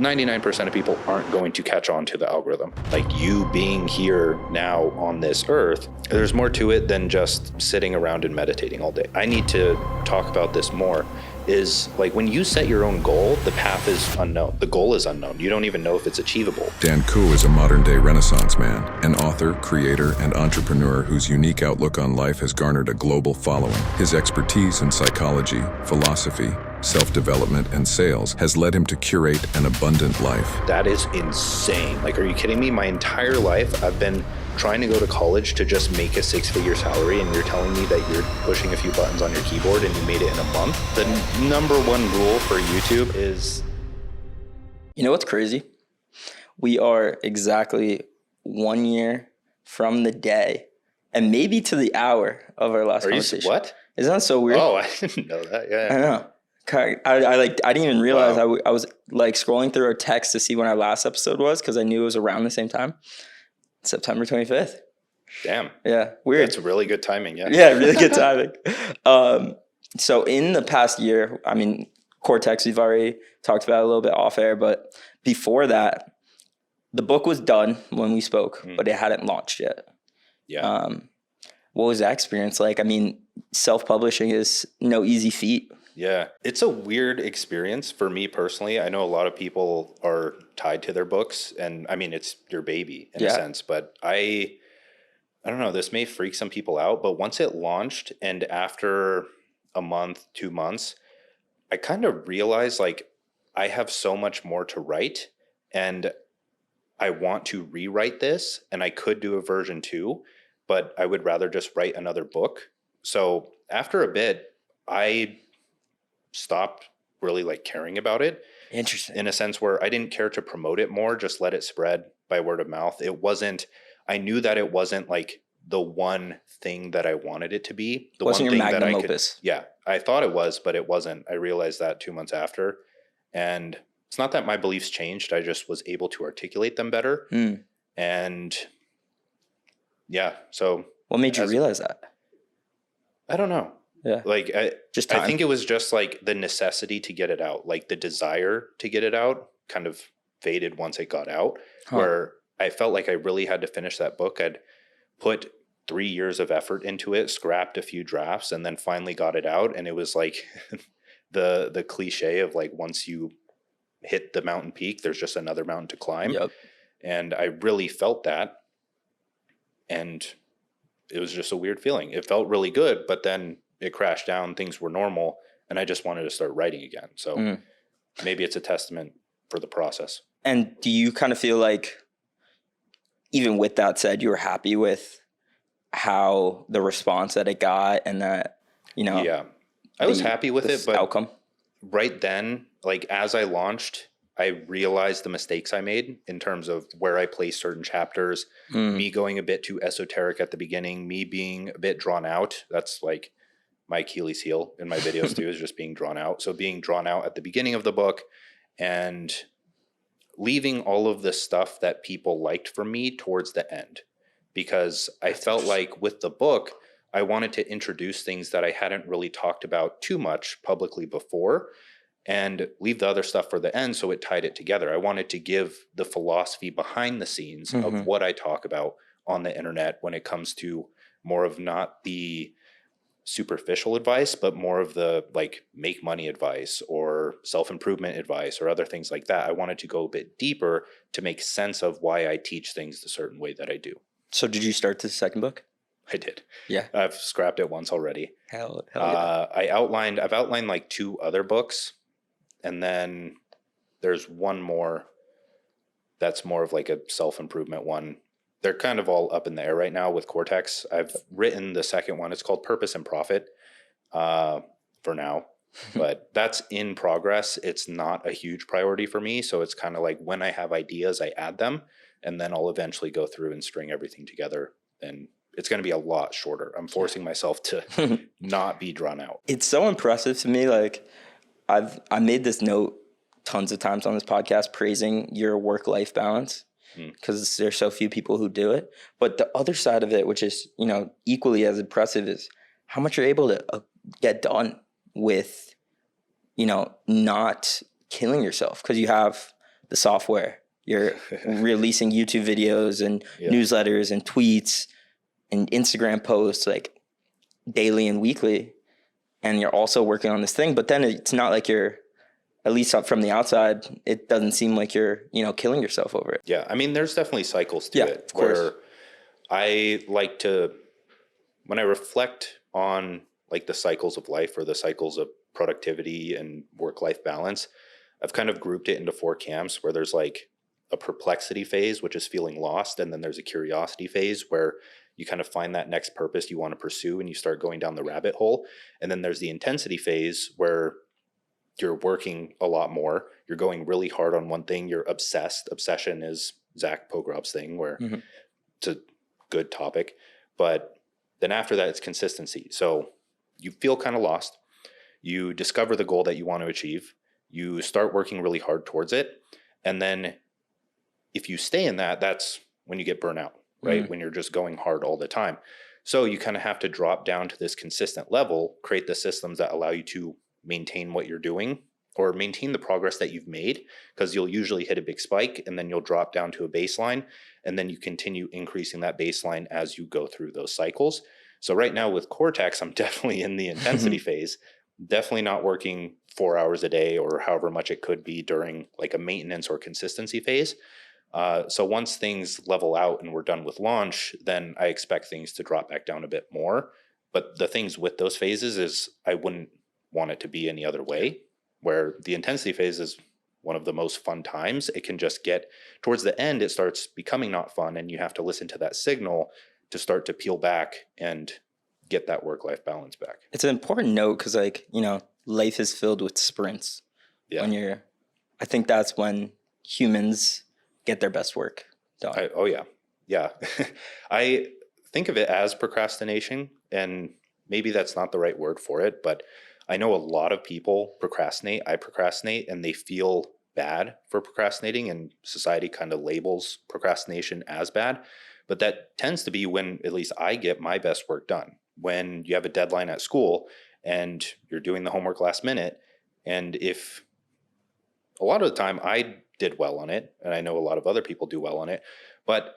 99% of people aren't going to catch on to the algorithm. Like you being here now on this earth, there's more to it than just sitting around and meditating all day. I need to talk about this more. Is like when you set your own goal, the path is unknown. The goal is unknown. You don't even know if it's achievable. Dan Koo is a modern-day Renaissance man, an author, creator, and entrepreneur whose unique outlook on life has garnered a global following. His expertise in psychology, philosophy, self-development, and sales has led him to curate an abundant life. That is insane. Like, are you kidding me? My entire life, I've been trying to go to college to just make a six-figure salary, and you're telling me that you're pushing a few buttons on your keyboard and you made it in a month? The number one rule for YouTube is... You know what's crazy? We are exactly 1 year from the day and maybe to the hour of our last conversation. What? Isn't that so weird? Oh, I didn't know that. Yeah. I know. I didn't even realize. Wow. I was like scrolling through our text to see when our last episode was because I knew it was around the same time. September 25th. Damn. Yeah. Weird. That's really good timing. Yeah. Yeah, really good timing. So in the past year, I mean, Kortex, we've already talked about a little bit off air, but before that, the book was done when we spoke, but it hadn't launched yet. Yeah. What was that experience like? I mean, self-publishing is no easy feat. Yeah, it's a weird experience for me personally. I know a lot of people are tied to their books, and I mean, it's your baby in a sense, but I don't know, this may freak some people out, but once it launched and after a month, 2 months, I kind of realized like I have so much more to write and I want to rewrite this, and I could do a version 2, but I would rather just write another book. So after a bit, I stopped really like caring about it. Interesting. In a sense where I didn't care to promote it more, just let it spread by word of mouth. I knew that it wasn't like the one thing that I wanted it to be. The wasn't one your thing magnum that I could, opus. Yeah, I thought it was, but it wasn't. I realized that 2 months after. And it's not that my beliefs changed. I just was able to articulate them better. And yeah, so. What made you realize that? I don't know. Yeah. Like, I think it was just like the necessity to get it out, like the desire to get it out kind of faded once it got out, where I felt like I really had to finish that book. I'd put 3 years of effort into it, scrapped a few drafts, and then finally got it out. And it was like the cliche of like, once you hit the mountain peak, there's just another mountain to climb. Yep. And I really felt that. And it was just a weird feeling. It felt really good, but then it crashed down, things were normal, and I just wanted to start writing again. So maybe it's a testament for the process. And do you kind of feel like, even with that said, you were happy with how the response that it got and that, you know? Yeah, I was happy with it, but outcome. Right then, like as I launched, I realized the mistakes I made in terms of where I placed certain chapters, me going a bit too esoteric at the beginning, me being a bit drawn out. That's like my Achilles heel in my videos too, is just being drawn out. So being drawn out at the beginning of the book and leaving all of the stuff that people liked from me towards the end, because I felt like with the book, I wanted to introduce things that I hadn't really talked about too much publicly before and leave the other stuff for the end. So it tied it together. I wanted to give the philosophy behind the scenes of what I talk about on the internet when it comes to more of not the superficial advice, but more of the like make money advice or self-improvement advice or other things like that. I wanted to go a bit deeper to make sense of why I teach things the certain way that I do. So did you start the second book? I did. Yeah. I've scrapped it once already. Hell yeah. I've outlined like 2 other books, and then there's one more that's more of like a self-improvement one. They're kind of all up in the air right now with Kortex. I've written the second one. It's called Purpose and Profit for now, but that's in progress. It's not a huge priority for me. So it's kind of like when I have ideas, I add them, and then I'll eventually go through and string everything together. And it's going to be a lot shorter. I'm forcing myself to not be drawn out. It's so impressive to me. Like I made this note tons of times on this podcast praising your work-life balance, because there's so few people who do it. But the other side of it, which is, you know, equally as impressive, is how much you're able to get done with, you know, not killing yourself, because you have the software. You're releasing YouTube videos and newsletters and tweets and Instagram posts like daily and weekly. And you're also working on this thing, but then it's not like you're, at least from the outside, it doesn't seem like you're, killing yourself over it. Yeah. I mean, there's definitely cycles to it of course. where I like to, when I reflect on like the cycles of life or the cycles of productivity and work-life balance, I've kind of grouped it into 4 camps where there's like a perplexity phase, which is feeling lost. And then there's a curiosity phase where you kind of find that next purpose you want to pursue and you start going down the rabbit hole. And then there's the intensity phase where you're working a lot more. You're going really hard on one thing. You're obsessed. Obsession is Zach Pogrop's thing where it's a good topic. But then after that, it's consistency. So you feel kind of lost. You discover the goal that you want to achieve. You start working really hard towards it. And then if you stay in that, that's when you get burnout, right? When you're just going hard all the time. So you kind of have to drop down to this consistent level, create the systems that allow you to maintain what you're doing or maintain the progress that you've made, because you'll usually hit a big spike and then you'll drop down to a baseline, and then you continue increasing that baseline as you go through those cycles. So right now with Kortex, I'm definitely in the intensity phase, definitely not working 4 hours a day or however much it could be during like a maintenance or consistency phase. So once things level out and we're done with launch, then I expect things to drop back down a bit more. But the things with those phases is I wouldn't want it to be any other way, where the intensity phase is one of the most fun times. It can just get towards the end, it starts becoming not fun, and you have to listen to that signal to start to peel back and get that work-life balance back. It's an important note because, like, life is filled with sprints. Yeah. I think that's when humans get their best work done. Yeah. I think of it as procrastination, and maybe that's not the right word for it, but I know a lot of people procrastinate. I procrastinate and they feel bad for procrastinating, and society kind of labels procrastination as bad. But that tends to be when at least I get my best work done. When you have a deadline at school and you're doing the homework last minute, and if a lot of the time I did well on it, and I know a lot of other people do well on it, but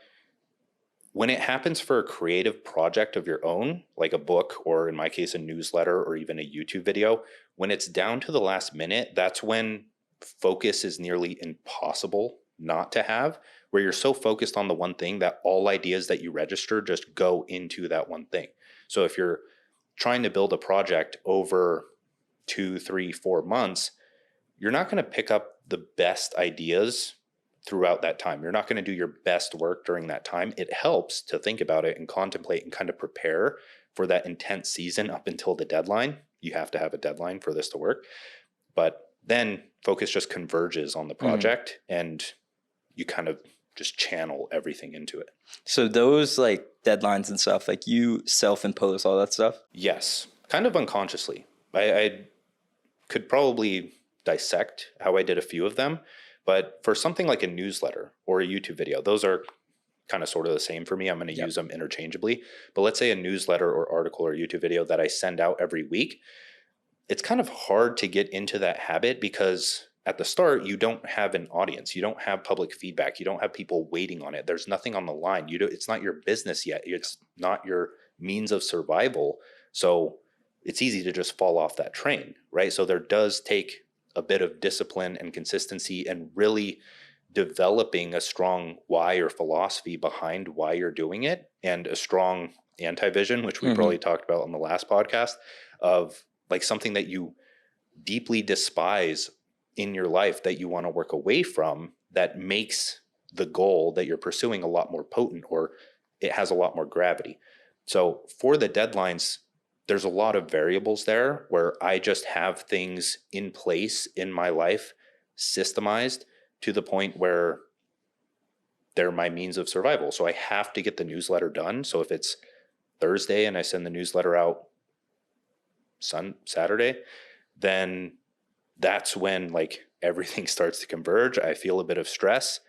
when it happens for a creative project of your own, like a book, or in my case, a newsletter, or even a YouTube video, when it's down to the last minute, that's when focus is nearly impossible not to have, where you're so focused on the one thing that all ideas that you register just go into that one thing. So if you're trying to build a project over 2, 3, 4 months, you're not going to pick up the best ideas throughout that time. You're not going to do your best work during that time. It helps to think about it and contemplate and kind of prepare for that intense season up until the deadline. You have to have a deadline for this to work. But then focus just converges on the project and you kind of just channel everything into it. So those like deadlines and stuff, like you self-impose all that stuff? Yes, kind of unconsciously. I could probably dissect how I did a few of them. But for something like a newsletter or a YouTube video, those are kind of sort of the same for me. I'm going to use them interchangeably. But let's say a newsletter or article or YouTube video that I send out every week, it's kind of hard to get into that habit because at the start, you don't have an audience. You don't have public feedback. You don't have people waiting on it. There's nothing on the line. It's not your business yet. It's not your means of survival. So it's easy to just fall off that train, right? So there does take a bit of discipline and consistency and really developing a strong why or philosophy behind why you're doing it, and a strong anti-vision, which we probably talked about on the last podcast, of like something that you deeply despise in your life that you want to work away from, that makes the goal that you're pursuing a lot more potent, or it has a lot more gravity. So for the deadlines, there's a lot of variables there where I just have things in place in my life, systemized to the point where they're my means of survival. So I have to get the newsletter done. So if it's Thursday and I send the newsletter out Saturday, then that's when like everything starts to converge. I feel a bit of stress,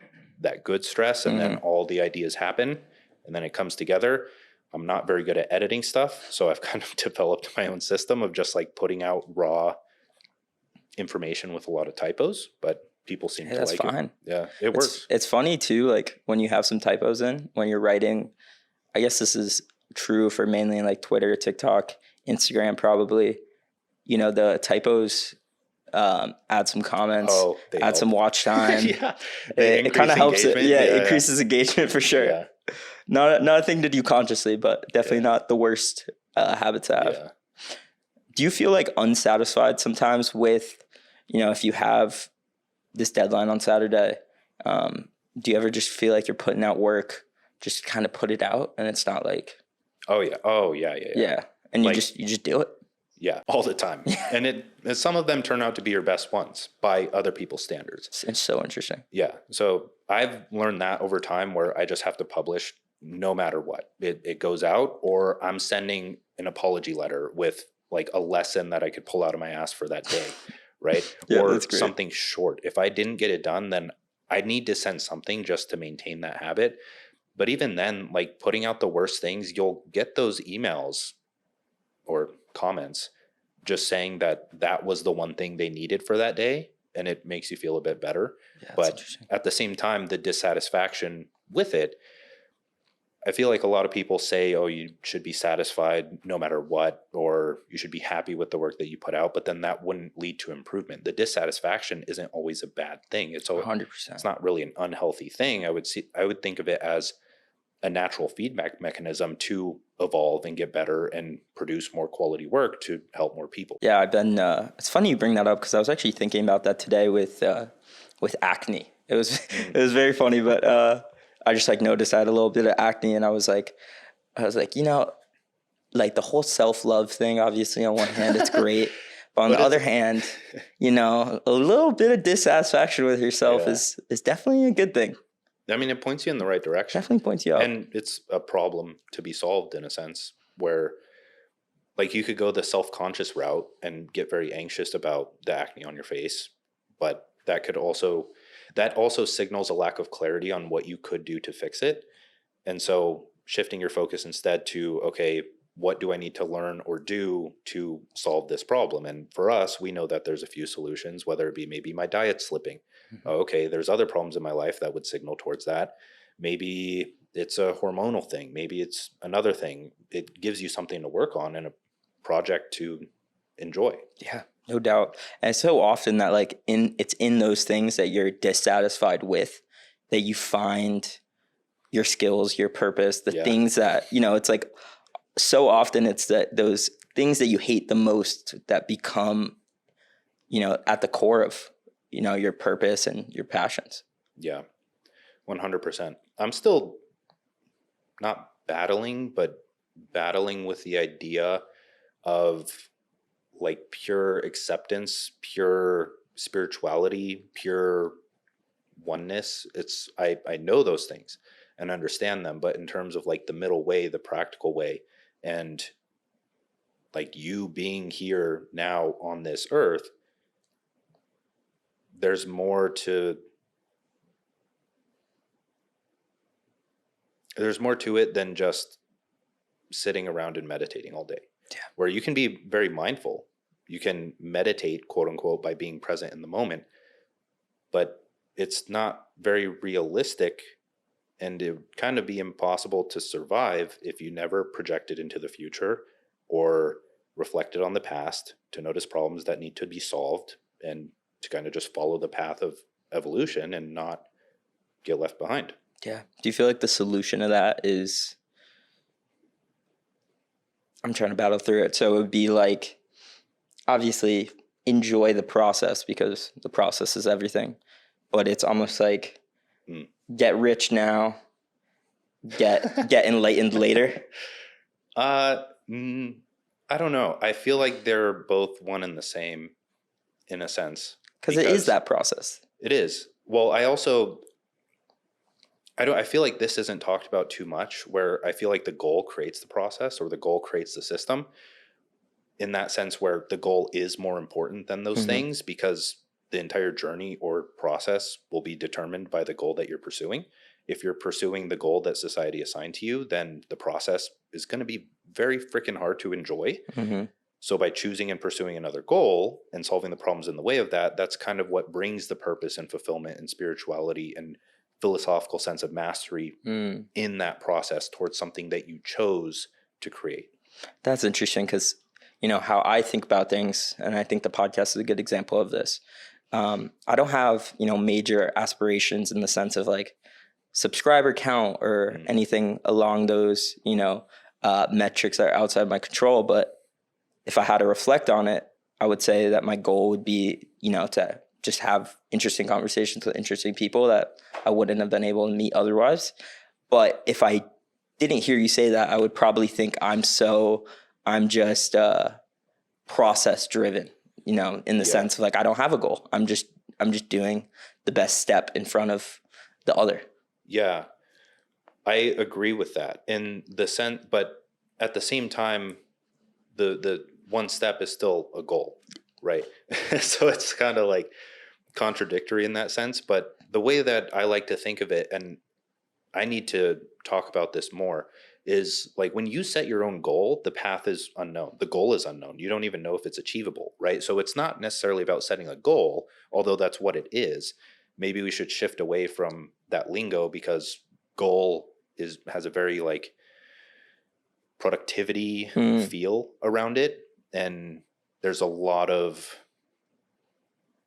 that good stress, and then all the ideas happen and then it comes together. I'm not very good at editing stuff, so I've kind of developed my own system of just like putting out raw information with a lot of typos, but people seem to that's like fine. it. Yeah, it works. It's funny too, like when you have some typos in when you're writing. I guess this is true for mainly like Twitter, TikTok, Instagram, probably. You know, the typos add some comments, They add help. some watch time. Yeah, It kind of helps it. Yeah, it increases engagement for sure. Yeah. Not a thing to do consciously, but definitely not the worst habit to have. Yeah. Do you feel like unsatisfied sometimes with, if you have this deadline on Saturday, do you ever just feel like you're putting out work, just kind of put it out and it's not like, yeah. And Like, you just do it. Yeah, all the time. And some of them turn out to be your best ones by other people's standards. It's so interesting. Yeah. So I've learned that over time where I just have to publish no matter what. It goes out, or I'm sending an apology letter with like a lesson that I could pull out of my ass for that day, right? Yeah, or that's great. Something short. If I didn't get it done, then I need to send something just to maintain that habit. But even then, like putting out the worst things, you'll get those emails or comments just saying that was the one thing they needed for that day, and it makes you feel a bit better. Yeah, but at the same time, the dissatisfaction with it, I feel like a lot of people say, oh, you should be satisfied no matter what, or you should be happy with the work that you put out, but then that wouldn't lead to improvement. The dissatisfaction isn't always a bad thing. It's 100%. It's not really an unhealthy thing. I would think of it as a natural feedback mechanism to evolve and get better and produce more quality work to help more people. Yeah, I've been. It's funny you bring that up because I was actually thinking about that today with acne. It was very funny, but I just like noticed I had a little bit of acne, and I was like, like the whole self-love thing. Obviously, on one hand, it's great, but on the other hand, a little bit of dissatisfaction with yourself is definitely a good thing. I mean, it points you in the right direction. Definitely points you up. And it's a problem to be solved in a sense where like you could go the self-conscious route and get very anxious about the acne on your face, but that also signals a lack of clarity on what you could do to fix it. And so shifting your focus instead to, okay, what do I need to learn or do to solve this problem? And for us, we know that there's a few solutions, whether it be maybe my diet slipping. Mm-hmm. Okay, there's other problems in my life that would signal towards that. Maybe it's a hormonal thing. Maybe it's another thing. It gives you something to work on and a project to enjoy. Yeah, no doubt. And it's so often that like it's in those things that you're dissatisfied with that you find your skills, your purpose, the things that, it's like so often it's that those things that you hate the most that become, at the core of, your purpose and your passions. Yeah, 100%. I'm still not battling, but battling with the idea of like pure acceptance, pure spirituality, pure oneness. I know those things and understand them, but in terms of like the middle way, the practical way, and like you being here now on this earth, there's more to it than just sitting around and meditating all day. Yeah. Where you can be very mindful. You can meditate, quote unquote, by being present in the moment, but it's not very realistic, and it would kind of be impossible to survive if you never projected into the future or reflected on the past to notice problems that need to be solved and to kind of just follow the path of evolution and not get left behind. Yeah. Do you feel like the solution to that is, I'm trying to battle through it. So it would be like, obviously enjoy the process because the process is everything, but it's almost like get rich now, get enlightened later. I don't know. I feel like they're both one and the same in a sense. Because it is that process. It is. Well, I feel like this isn't talked about too much, where I feel like the goal creates the process or the goal creates the system, in that sense where the goal is more important than those things, because the entire journey or process will be determined by the goal that you're pursuing. If you're pursuing the goal that society assigned to you, then the process is going to be very freaking hard to enjoy. So by choosing and pursuing another goal and solving the problems in the way of that, that's kind of what brings the purpose and fulfillment and spirituality and philosophical sense of mastery in that process towards something that you chose to create. That's interesting because, how I think about things, and I think the podcast is a good example of this. I don't have, major aspirations in the sense of like subscriber count or anything along those, metrics that are outside my control. But if I had to reflect on it, I would say that my goal would be, to just have interesting conversations with interesting people that I wouldn't have been able to meet otherwise. But if I didn't hear you say that, I would probably think I'm just process driven, in the sense of like, I don't have a goal. I'm just doing the best step in front of the other. Yeah, I agree with that in the sense, but at the same time, the one step is still a goal, right? So it's kind of like contradictory in that sense. But the way that I like to think of it, and I need to talk about this more, is like when you set your own goal, the path is unknown. The goal is unknown. You don't even know if it's achievable, right? So it's not necessarily about setting a goal, although that's what it is. Maybe we should shift away from that lingo because goal has a very like productivity feel around it. And there's a lot of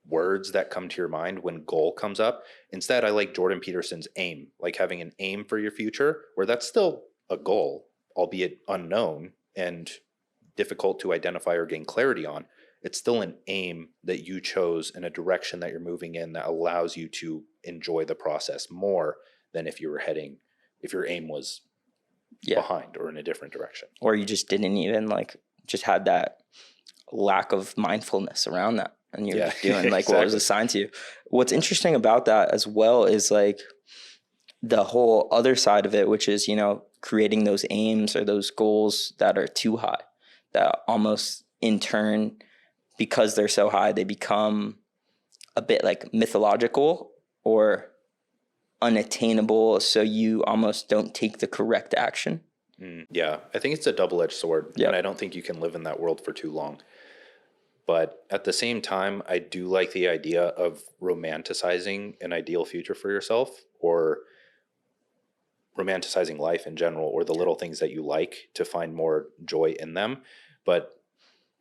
words that come to your mind when goal comes up. Instead, I like Jordan Peterson's aim, like having an aim for your future, where that's still a goal, albeit unknown and difficult to identify or gain clarity on. It's still an aim that you chose in a direction that you're moving in that allows you to enjoy the process more than if your aim was behind or in a different direction. Or you just didn't even just had that lack of mindfulness around that. And you're just doing like what was assigned to you. What's interesting about that as well is like the whole other side of it, which is, creating those aims or those goals that are too high, that almost in turn, because they're so high, they become a bit like mythological or unattainable. So you almost don't take the correct action. Yeah, I think it's a double-edged sword. And I don't think you can live in that world for too long. But at the same time, I do like the idea of romanticizing an ideal future for yourself, or romanticizing life in general, or the little things that you like to find more joy in them. But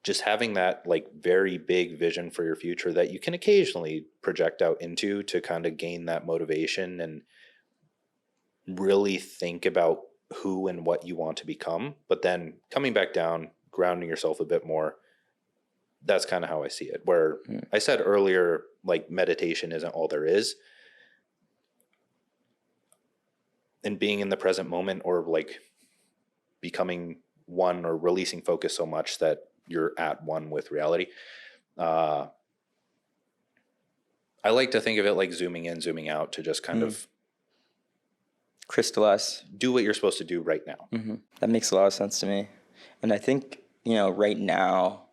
just having that like very big vision for your future that you can occasionally project out into to kind of gain that motivation and really think about who and what you want to become, but then coming back down, grounding yourself a bit more. That's kind of how I see it, where I said earlier, like meditation isn't all there is. And being in the present moment, or like becoming one or releasing focus so much that you're at one with reality. I like to think of it like zooming in, zooming out to just kind of crystallize, do what you're supposed to do right now. That makes a lot of sense to me. And I think, right now,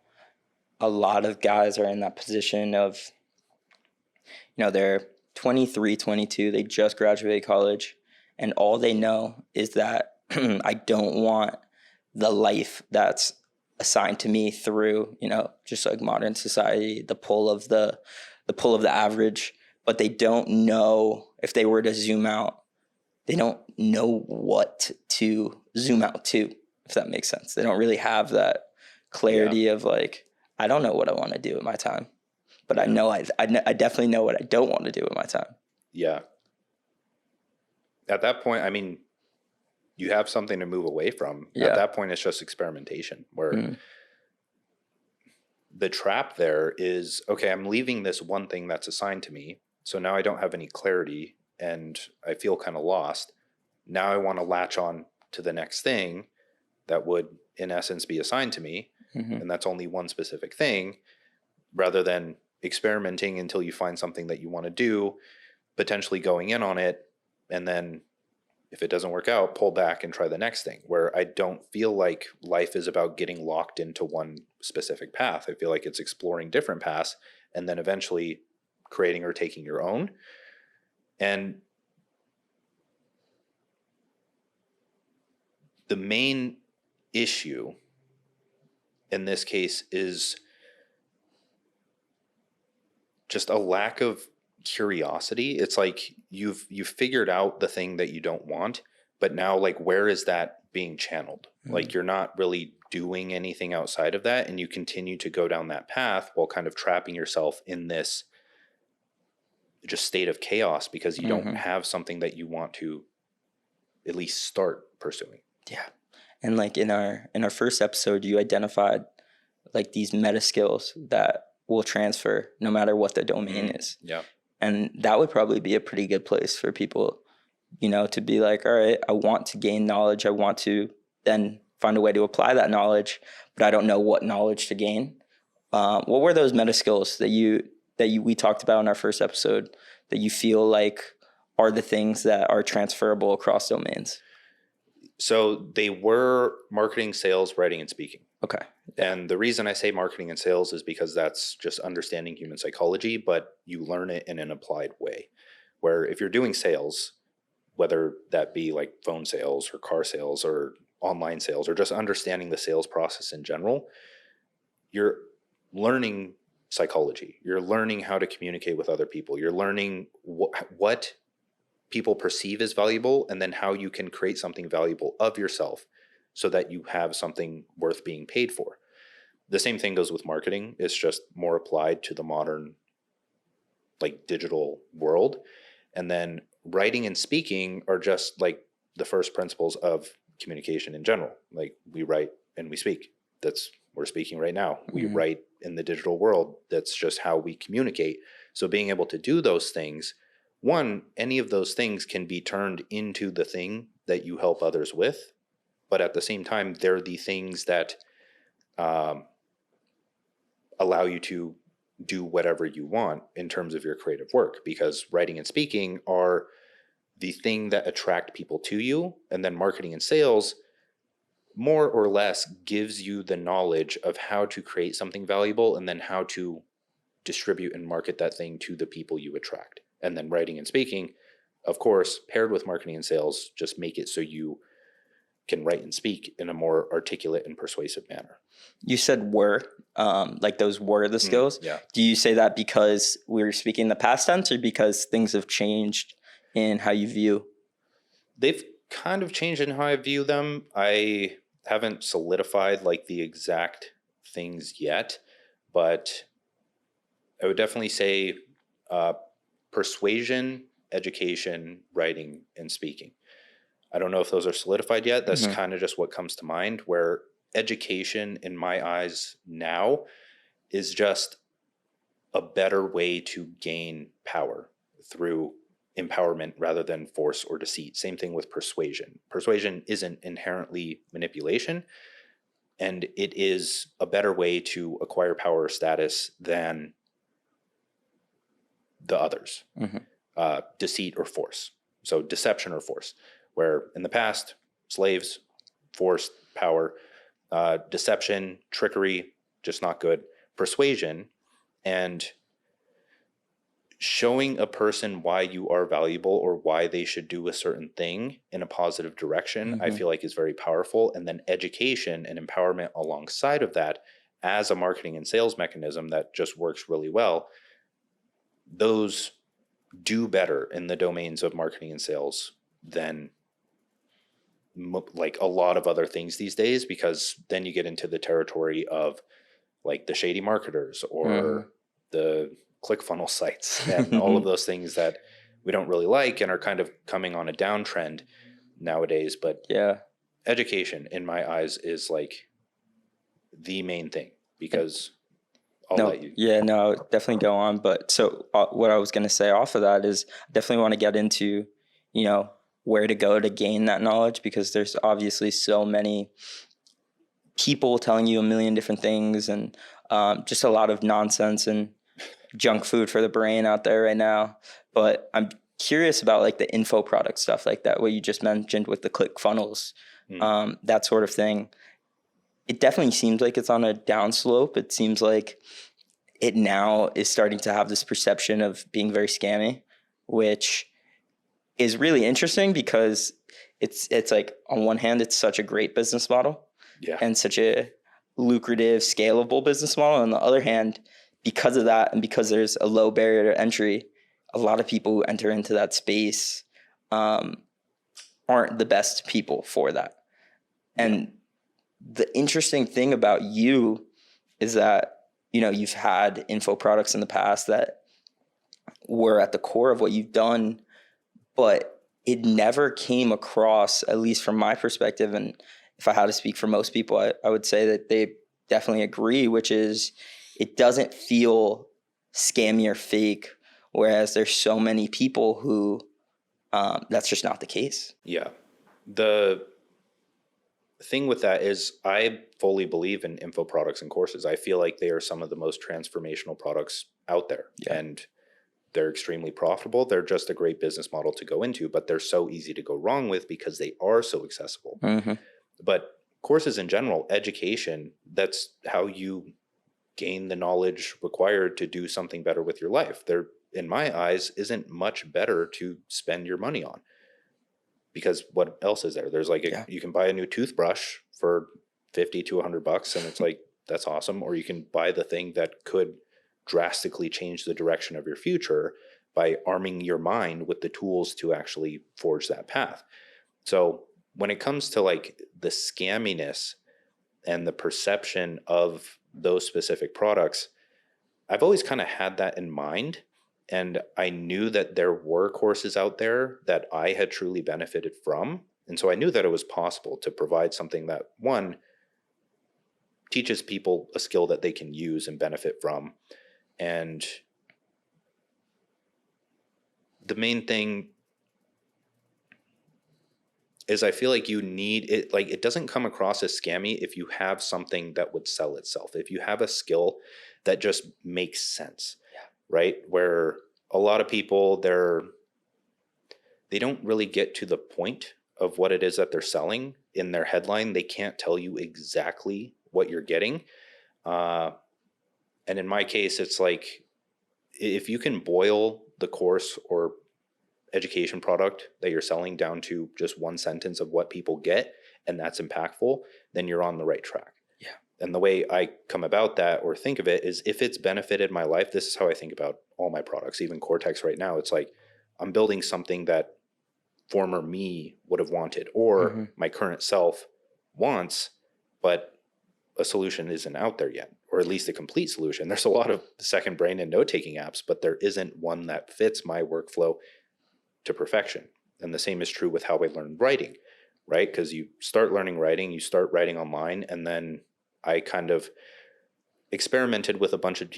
a lot of guys are in that position of, they're 23, 22, they just graduated college, and all they know is that I don't want the life that's assigned to me through, just like modern society, the pull of the average, but they don't know, if they were to zoom out, they don't know what to zoom out to, if that makes sense. They don't really have that clarity of like, I don't know what I want to do with my time, but I know I definitely know what I don't want to do with my time. Yeah. At that point, I mean, you have something to move away from. Yeah. At that point, it's just experimentation, where the trap there is, okay, I'm leaving this one thing that's assigned to me. So now I don't have any clarity and I feel kind of lost. Now I want to latch on to the next thing that would, in essence, be assigned to me. And that's only one specific thing, rather than experimenting until you find something that you want to do, potentially going in on it, and then if it doesn't work out, pull back and try the next thing, where I don't feel like life is about getting locked into one specific path. I feel like it's exploring different paths and then eventually creating or taking your own. And the main issue in this case is just a lack of curiosity. It's like you've figured out the thing that you don't want, but now like where is that being channeled? Like you're not really doing anything outside of that, and you continue to go down that path while kind of trapping yourself in this just state of chaos because you don't have something that you want to at least start pursuing. Yeah. And like in our first episode, you identified like these meta skills that will transfer no matter what the domain is. Yeah. And that would probably be a pretty good place for people, you know, to be like, all right, I want to gain knowledge. I want to then find a way to apply that knowledge, but I don't know what knowledge to gain. What were those meta skills that we talked about in our first episode that you feel like are the things that are transferable across domains? So they were marketing, sales, writing, and speaking. Okay. And the reason I say marketing and sales is because that's just understanding human psychology, but you learn it in an applied way. Where if you're doing sales, whether that be like phone sales or car sales or online sales or just understanding the sales process in general, you're learning psychology. You're learning how to communicate with other people. You're learning what people perceive as valuable, and then how you can create something valuable of yourself so that you have something worth being paid for. The same thing goes with marketing. It's just more applied to the modern like digital world. And then writing and speaking are just like the first principles of communication in general. Like we write and we speak. We're speaking right now. We write in the digital world. That's just how we communicate. So being able to do those things, any of those things can be turned into the thing that you help others with. But at the same time, they're the things that allow you to do whatever you want in terms of your creative work, because writing and speaking are the thing that attract people to you. And then marketing and sales more or less gives you the knowledge of how to create something valuable and then how to distribute and market that thing to the people you attract. And then writing and speaking, of course, paired with marketing and sales, just make it so you can write and speak in a more articulate and persuasive manner. You said like those were the skills. Yeah. Do you say that because we're speaking in the past tense or because things have changed in how you view? They've kind of changed in how I view them. I haven't solidified like the exact things yet, but I would definitely say persuasion, education, writing, and speaking. I don't know if those are solidified yet. That's kind of just what comes to mind, where education in my eyes now is just a better way to gain power through empowerment rather than force or deceit. Same thing with persuasion. Persuasion isn't inherently manipulation, and it is a better way to acquire power or status than the others. Deceit or force. So deception or force, where in the past, slaves, force, power, deception, trickery, just not good. Persuasion and showing a person why you are valuable or why they should do a certain thing in a positive direction, I feel like is very powerful. And then education and empowerment alongside of that as a marketing and sales mechanism that just works really well. Those do better in the domains of marketing and sales than like a lot of other things these days, because then you get into the territory of like the shady marketers or the ClickFunnels sites and all of those things that we don't really like and are kind of coming on a downtrend nowadays. But yeah, education in my eyes is like the main thing, because I'll let you. Yeah, no, definitely go on. But so what I was going to say off of that is I definitely want to get into, you know, where to go to gain that knowledge, because there's obviously so many people telling you a million different things and just a lot of nonsense and junk food for the brain out there right now. But I'm curious about like the info product stuff like that, what you just mentioned with the ClickFunnels, that sort of thing. It definitely seems like it's on a downslope. It seems like it now is starting to have this perception of being very scammy, which is really interesting because it's like on one hand, it's such a great business model and such a lucrative, scalable business model. On the other hand, because of that, and because there's a low barrier to entry, a lot of people who enter into that space aren't the best people for that. And the interesting thing about you is that, you know, you've had info products in the past that were at the core of what you've done, but it never came across, at least from my perspective, and if I had to speak for most people, I would say that they definitely agree, which is it doesn't feel scammy or fake, whereas there's so many people who that's just not the case. Yeah. The thing with that is I fully believe in info products and courses. I feel like they are some of the most transformational products out there. Yeah. And they're extremely profitable. They're just a great business model to go into, but they're so easy to go wrong with because they are so accessible. Mm-hmm. But courses in general, education, that's how you gain the knowledge required to do something better with your life. There, in my eyes, isn't much better to spend your money on. Because what else is there? There's like, you can buy a new toothbrush for $50 to $100 and it's like, that's awesome. Or you can buy the thing that could drastically change the direction of your future by arming your mind with the tools to actually forge that path. So when it comes to like the scamminess and the perception of those specific products, I've always kind of had that in mind. And I knew that there were courses out there that I had truly benefited from. And so I knew that it was possible to provide something that, one, teaches people a skill that they can use and benefit from. And the main thing is I feel like you need it, like it doesn't come across as scammy if you have something that would sell itself. If you have a skill that just makes sense. Right? Where a lot of people, they don't really get to the point of what it is that they're selling in their headline. They can't tell you exactly what you're getting. And in my case, it's like, if you can boil the course or education product that you're selling down to just one sentence of what people get, and that's impactful, then you're on the right track. And the way I come about that or think of it is if it's benefited my life, this is how I think about all my products, even Kortex right now. It's like I'm building something that former me would have wanted or my current self wants, but a solution isn't out there yet, or at least a complete solution. There's a lot of second brain and note-taking apps, but there isn't one that fits my workflow to perfection. And the same is true with how I learned writing, right? Because you start learning writing, you start writing online, and then I kind of experimented with a bunch of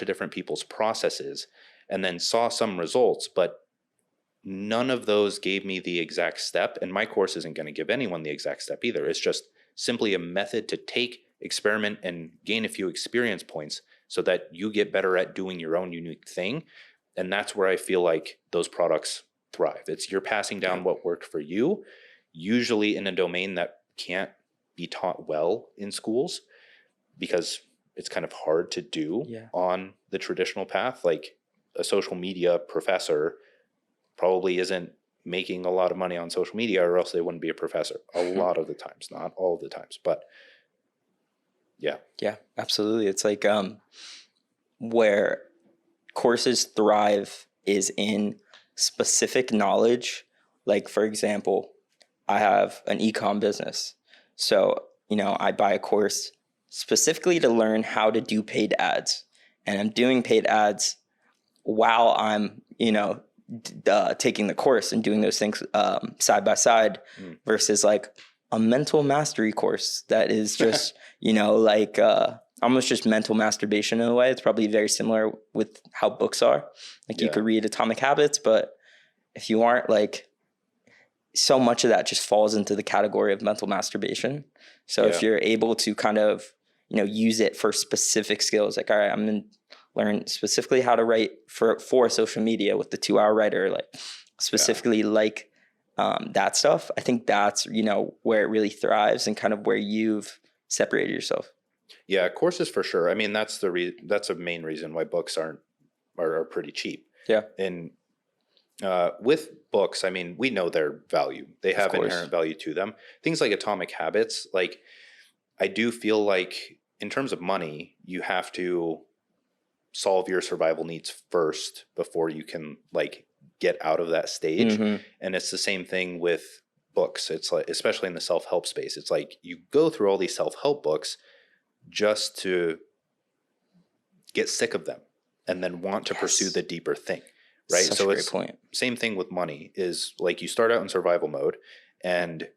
different people's processes and then saw some results, but none of those gave me the exact step. And my course isn't going to give anyone the exact step either. It's just simply a method to take, experiment, and gain a few experience points so that you get better at doing your own unique thing. And that's where I feel like those products thrive. It's you're passing down what worked for you, usually in a domain that can't be taught well in schools because it's kind of hard to do on the traditional path. Like a social media professor probably isn't making a lot of money on social media, or else they wouldn't be a professor a lot of the times, not all of the times, but yeah, absolutely. It's like where courses thrive is in specific knowledge. Like, for example, I have an e-com business. So, you know, I buy a course specifically to learn how to do paid ads. And I'm doing paid ads while I'm, you know, taking the course and doing those things side by side versus like a mental mastery course that is just, you know, like almost just mental masturbation in a way. It's probably very similar with how books are. Like you could read Atomic Habits, but if you aren't like, so much of that just falls into the category of mental masturbation. So if you're able to kind of, you know, use it for specific skills, like, all right, I'm going to learn specifically how to write for social media with the 2-hour writer, like specifically like that stuff. I think that's, you know, where it really thrives and kind of where you've separated yourself. Yeah, courses for sure. I mean, that's that's a main reason why books are pretty cheap. Yeah. And with books, I mean, we know their value. They have inherent value to them. Things like Atomic Habits, like I do feel like in terms of money, you have to solve your survival needs first before you can like get out of that stage. And it's the same thing with books. It's like, especially in the self-help space, it's like you go through all these self-help books just to get sick of them and then want to pursue the deeper thing, right? Such so a great it's point. Same thing with money is like you start out in survival mode and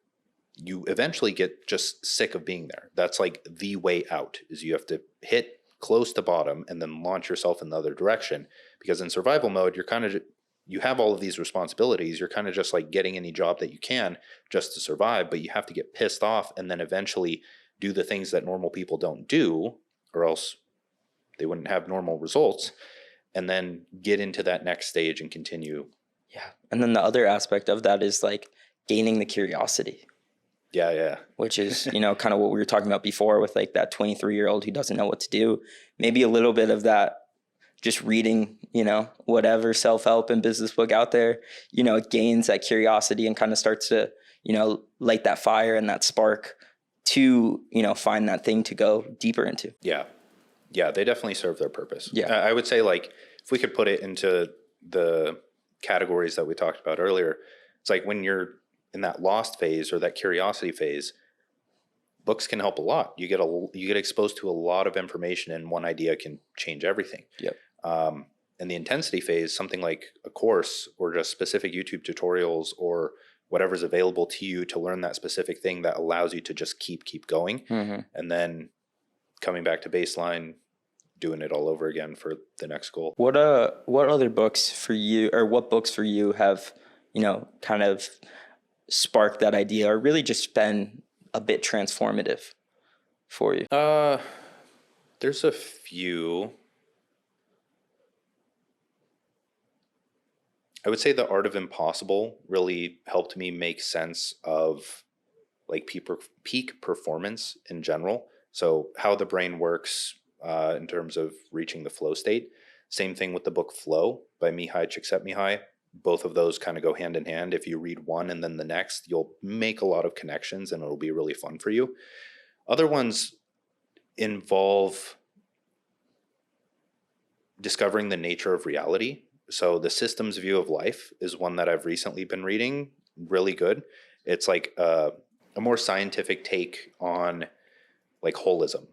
you eventually get just sick of being there. That's like the way out is you have to hit close to bottom and then launch yourself in the other direction, because in survival mode, you're kind of, you have all of these responsibilities. You're kind of just like getting any job that you can just to survive, but you have to get pissed off and then eventually do the things that normal people don't do, or else they wouldn't have normal results, and then get into that next stage and continue. Yeah. And then the other aspect of that is like gaining the curiosity. Yeah. Which is, you know, kind of what we were talking about before with like that 23-year-old who doesn't know what to do. Maybe a little bit of that, just reading, you know, whatever self-help and business book out there, you know, it gains that curiosity and kind of starts to, you know, light that fire and that spark to, you know, find that thing to go deeper into. Yeah, they definitely serve their purpose. Yeah. I would say like if we could put it into the categories that we talked about earlier, it's like when you're in that lost phase or that curiosity phase, books can help a lot. You get exposed to a lot of information, and one idea can change everything. Yep. In the intensity phase, something like a course or just specific YouTube tutorials or whatever's available to you to learn that specific thing that allows you to just keep going, and then coming back to baseline, doing it all over again for the next goal. What other books for you, or what books for you have, you know, kind of sparked that idea or really just been a bit transformative for you? There's a few. I would say The Art of Impossible really helped me make sense of like peak performance in general. So how the brain works in terms of reaching the flow state. Same thing with the book Flow by Mihai Csikszentmihalyi. Both of those kind of go hand in hand. If you read one and then the next, you'll make a lot of connections and it'll be really fun for you. Other ones involve discovering the nature of reality. So The Systems View of Life is one that I've recently been reading. Really good. It's like a more scientific take on like holism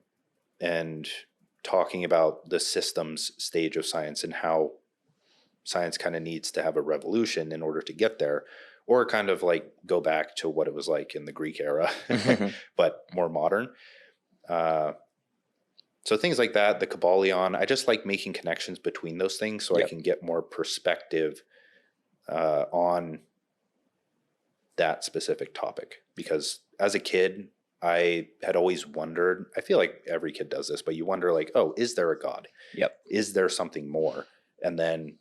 and talking about the systems stage of science and how science kind of needs to have a revolution in order to get there, or kind of like go back to what it was like in the Greek era, but more modern. So things like that, the Kabbalion, I just like making connections between those things so I can get more perspective on that specific topic. Because as a kid, I had always wondered, I feel like every kid does this, but you wonder like, oh, is there a God? Yep. Is there something more? And then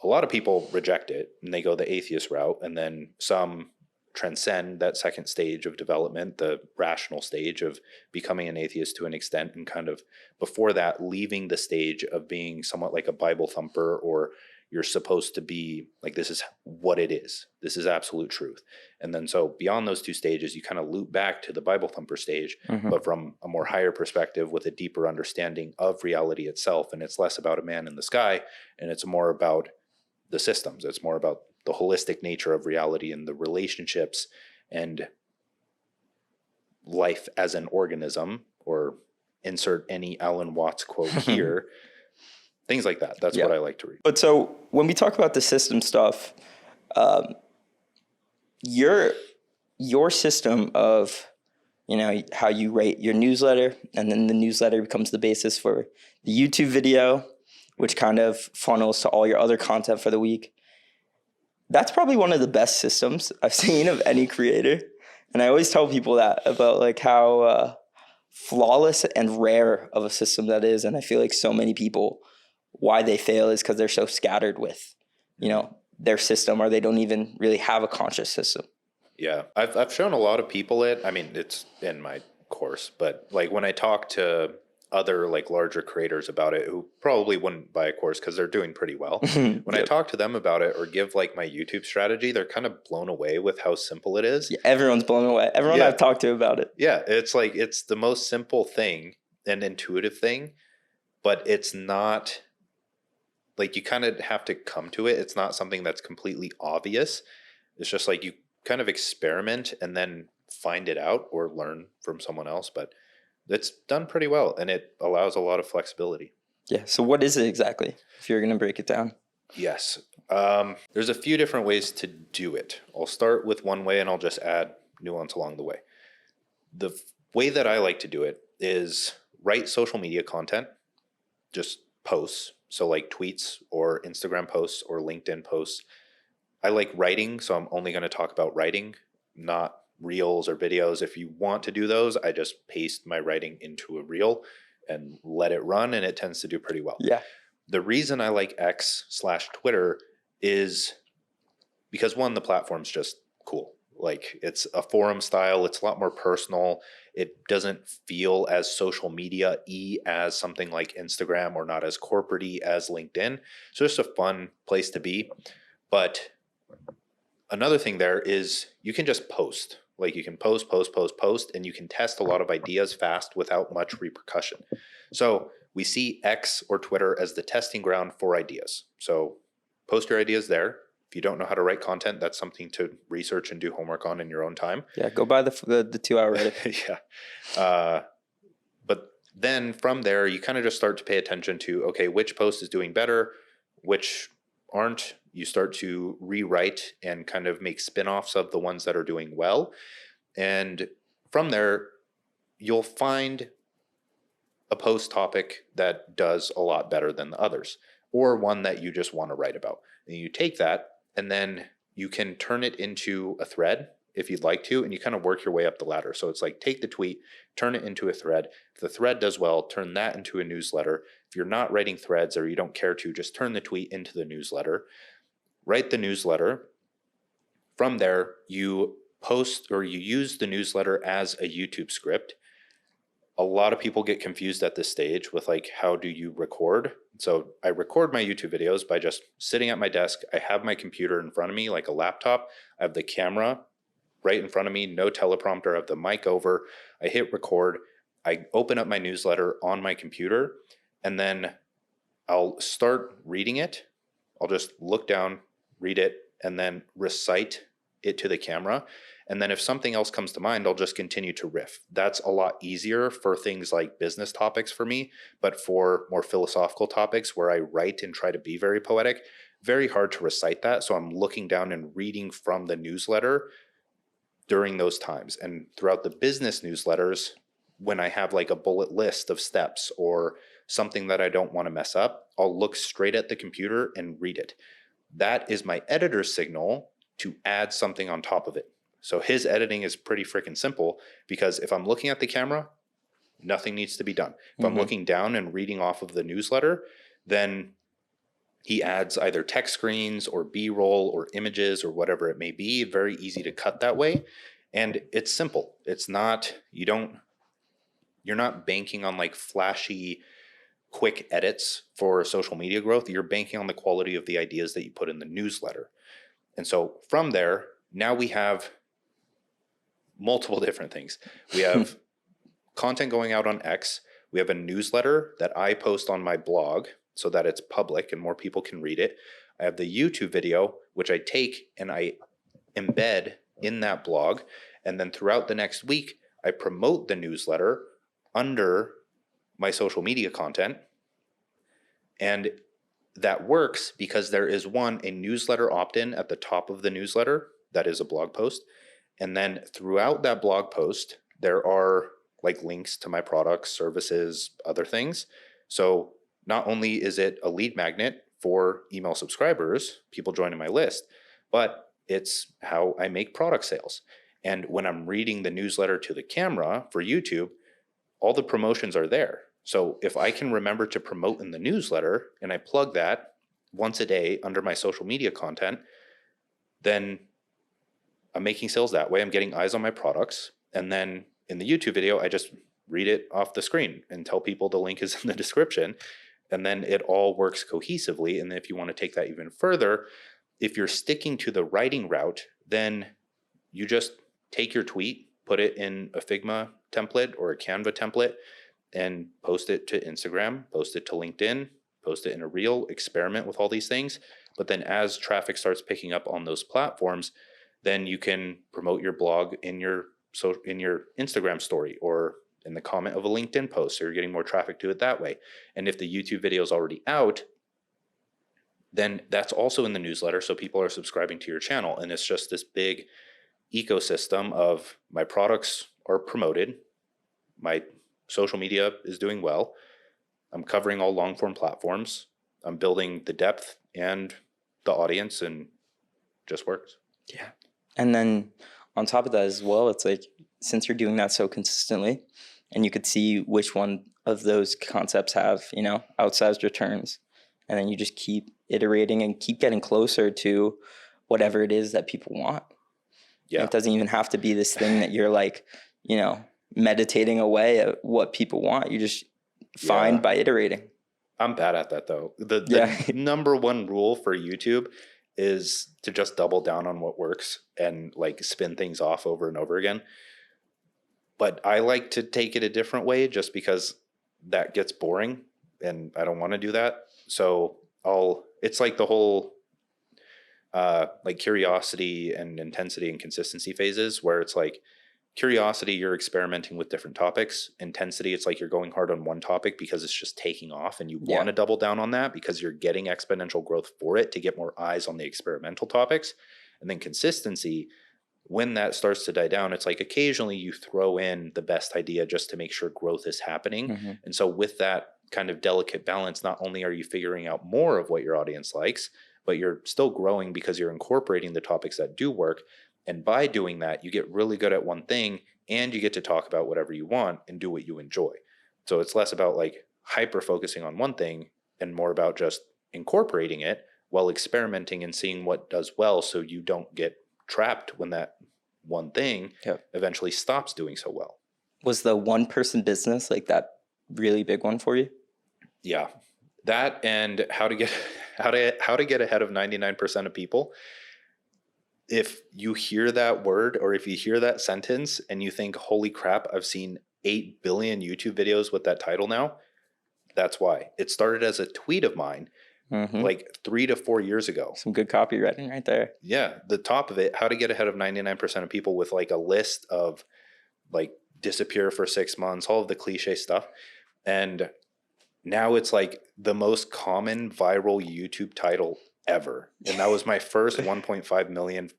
a lot of people reject it and they go the atheist route, and then some transcend that second stage of development, the rational stage of becoming an atheist to an extent, and kind of before that leaving the stage of being somewhat like a Bible thumper, or you're supposed to be like, this is what it is, this is absolute truth. And then so beyond those two stages, you kind of loop back to the Bible thumper stage, but from a more higher perspective with a deeper understanding of reality itself. And it's less about a man in the sky, and it's more about the systems. It's more about the holistic nature of reality and the relationships and life as an organism, or insert any Alan Watts quote here. Things like that. That's what I like to read. But so when we talk about the system stuff, your system of, you know, how you rate your newsletter, and then the newsletter becomes the basis for the YouTube video, which kind of funnels to all your other content for the week. That's probably one of the best systems I've seen of any creator. And I always tell people that about like how flawless and rare of a system that is. And I feel like so many people, why they fail is because they're so scattered with, you know, their system, or they don't even really have a conscious system. Yeah, I've shown a lot of people it. I mean, it's in my course, but like when I talk to other like larger creators about it who probably wouldn't buy a course because they're doing pretty well. When I talk to them about it or give like my YouTube strategy, they're kind of blown away with how simple it is. Yeah, everyone's blown away. Everyone I've talked to about it. Yeah, it's like it's the most simple thing and intuitive thing, but it's not like you kind of have to come to it. It's not something that's completely obvious. It's just like you kind of experiment and then find it out or learn from someone else, but it's done pretty well and it allows a lot of flexibility. Yeah. So what is it exactly, if you're going to break it down? Yes. There's a few different ways to do it. I'll start with one way and I'll just add nuance along the way. The way that I like to do it is write social media content, just posts. So like tweets or Instagram posts or LinkedIn posts. I like writing, so I'm only going to talk about writing, not reels or videos. If you want to do those, I just paste my writing into a reel and let it run, and it tends to do pretty well. Yeah. The reason I like X/Twitter is because one, the platform's just cool. Like it's a forum style. It's a lot more personal. It doesn't feel as social media-y as something like Instagram or not as corporate-y as LinkedIn. So it's just a fun place to be. But another thing there is you can just post. Like you can post, and you can test a lot of ideas fast without much repercussion. So we see X or Twitter as the testing ground for ideas. So post your ideas there. If you don't know how to write content, that's something to research and do homework on in your own time. Yeah, go buy the 2-hour Reddit. Yeah. But then from there, you kind of just start to pay attention to, okay, which post is doing better, which aren't. You start to rewrite and kind of make spin-offs of the ones that are doing well. And from there, you'll find a post topic that does a lot better than the others, or one that you just want to write about. And you take that and then you can turn it into a thread if you'd like to, and you kind of work your way up the ladder. So it's like take the tweet, turn it into a thread. If the thread does well, turn that into a newsletter. If you're not writing threads or you don't care to, just turn the tweet into the newsletter. Write the newsletter. From there, you post or you use the newsletter as a YouTube script. A lot of people get confused at this stage with like, how do you record? So I record my YouTube videos by just sitting at my desk. I have my computer in front of me, like a laptop. I have the camera right in front of me, no teleprompter. I have the mic over. I hit record. I open up my newsletter on my computer, and then I'll start reading it. I'll just look down, read it, and then recite it to the camera. And then if something else comes to mind, I'll just continue to riff. That's a lot easier for things like business topics for me, but for more philosophical topics where I write and try to be very poetic, very hard to recite that. So I'm looking down and reading from the newsletter during those times. And throughout the business newsletters, when I have like a bullet list of steps or something that I don't want to mess up, I'll look straight at the computer and read it. That is my editor's signal to add something on top of it. So his editing is pretty freaking simple, because if I'm looking at the camera, nothing needs to be done. If I'm looking down and reading off of the newsletter, then he adds either text screens or B-roll or images or whatever it may be. Very easy to cut that way. And it's simple. It's not, you're not banking on like flashy, quick edits for social media growth. You're banking on the quality of the ideas that you put in the newsletter. And so from there, now we have multiple different things. We have content going out on X. We have a newsletter that I post on my blog so that it's public and more people can read it. I have the YouTube video, which I take and I embed in that blog. And then throughout the next week, I promote the newsletter under my social media content. And that works because there is a newsletter opt-in at the top of the newsletter that is a blog post. And then throughout that blog post, there are like links to my products, services, other things. So not only is it a lead magnet for email subscribers, people joining my list, but it's how I make product sales. And when I'm reading the newsletter to the camera for YouTube, all the promotions are there. So if I can remember to promote in the newsletter and I plug that once a day under my social media content, then I'm making sales that way. I'm getting eyes on my products. And then in the YouTube video, I just read it off the screen and tell people the link is in the description. And then it all works cohesively. And if you want to take that even further, if you're sticking to the writing route, then you just take your tweet, put it in a Figma template or a Canva template, and post it to Instagram, post it to LinkedIn, post it in a reel, experiment with all these things. But then as traffic starts picking up on those platforms, then you can promote your blog in your Instagram story or in the comment of a LinkedIn post, so you're getting more traffic to it that way. And if the YouTube video is already out, then that's also in the newsletter, so people are subscribing to your channel. And it's just this big ecosystem of my products are promoted, my social media is doing well, I'm covering all long form platforms, I'm building the depth and the audience, and just works. Yeah. And then on top of that as well, it's like, since you're doing that so consistently and you could see which one of those concepts have, outsized returns, and then you just keep iterating and keep getting closer to whatever it is that people want. Yeah. It doesn't even have to be this thing that you're like, meditating away at what people want. You just find by iterating. I'm bad at that though. The number one rule for YouTube is to just double down on what works and like spin things off over and over again. But I like to take it a different way just because that gets boring and I don't want to do that. So it's like the whole like curiosity and intensity and consistency phases, where it's like curiosity, you're experimenting with different topics. Intensity, it's like you're going hard on one topic because it's just taking off and you want to double down on that because you're getting exponential growth for it to get more eyes on the experimental topics. And then consistency, when that starts to die down, it's like occasionally you throw in the best idea just to make sure growth is happening. Mm-hmm. And so with that kind of delicate balance, not only are you figuring out more of what your audience likes, but you're still growing because you're incorporating the topics that do work. And by doing that, you get really good at one thing and you get to talk about whatever you want and do what you enjoy. So it's less about like hyper focusing on one thing and more about just incorporating it while experimenting and seeing what does well, so you don't get trapped when that one thing eventually stops doing so well. Was the one person business like that really big one for you? Yeah. That and how to get ahead of 99% of people. If you hear that word or if you hear that sentence and you think, holy crap, I've seen 8 billion YouTube videos with that title now, that's why. It started as a tweet of mine like 3 to 4 years ago. Some good copywriting right there. Yeah. The top of it, how to get ahead of 99% of people, with like a list of like disappear for 6 months, all of the cliche stuff. And now it's like the most common viral YouTube title ever. And that was my first 1.5 million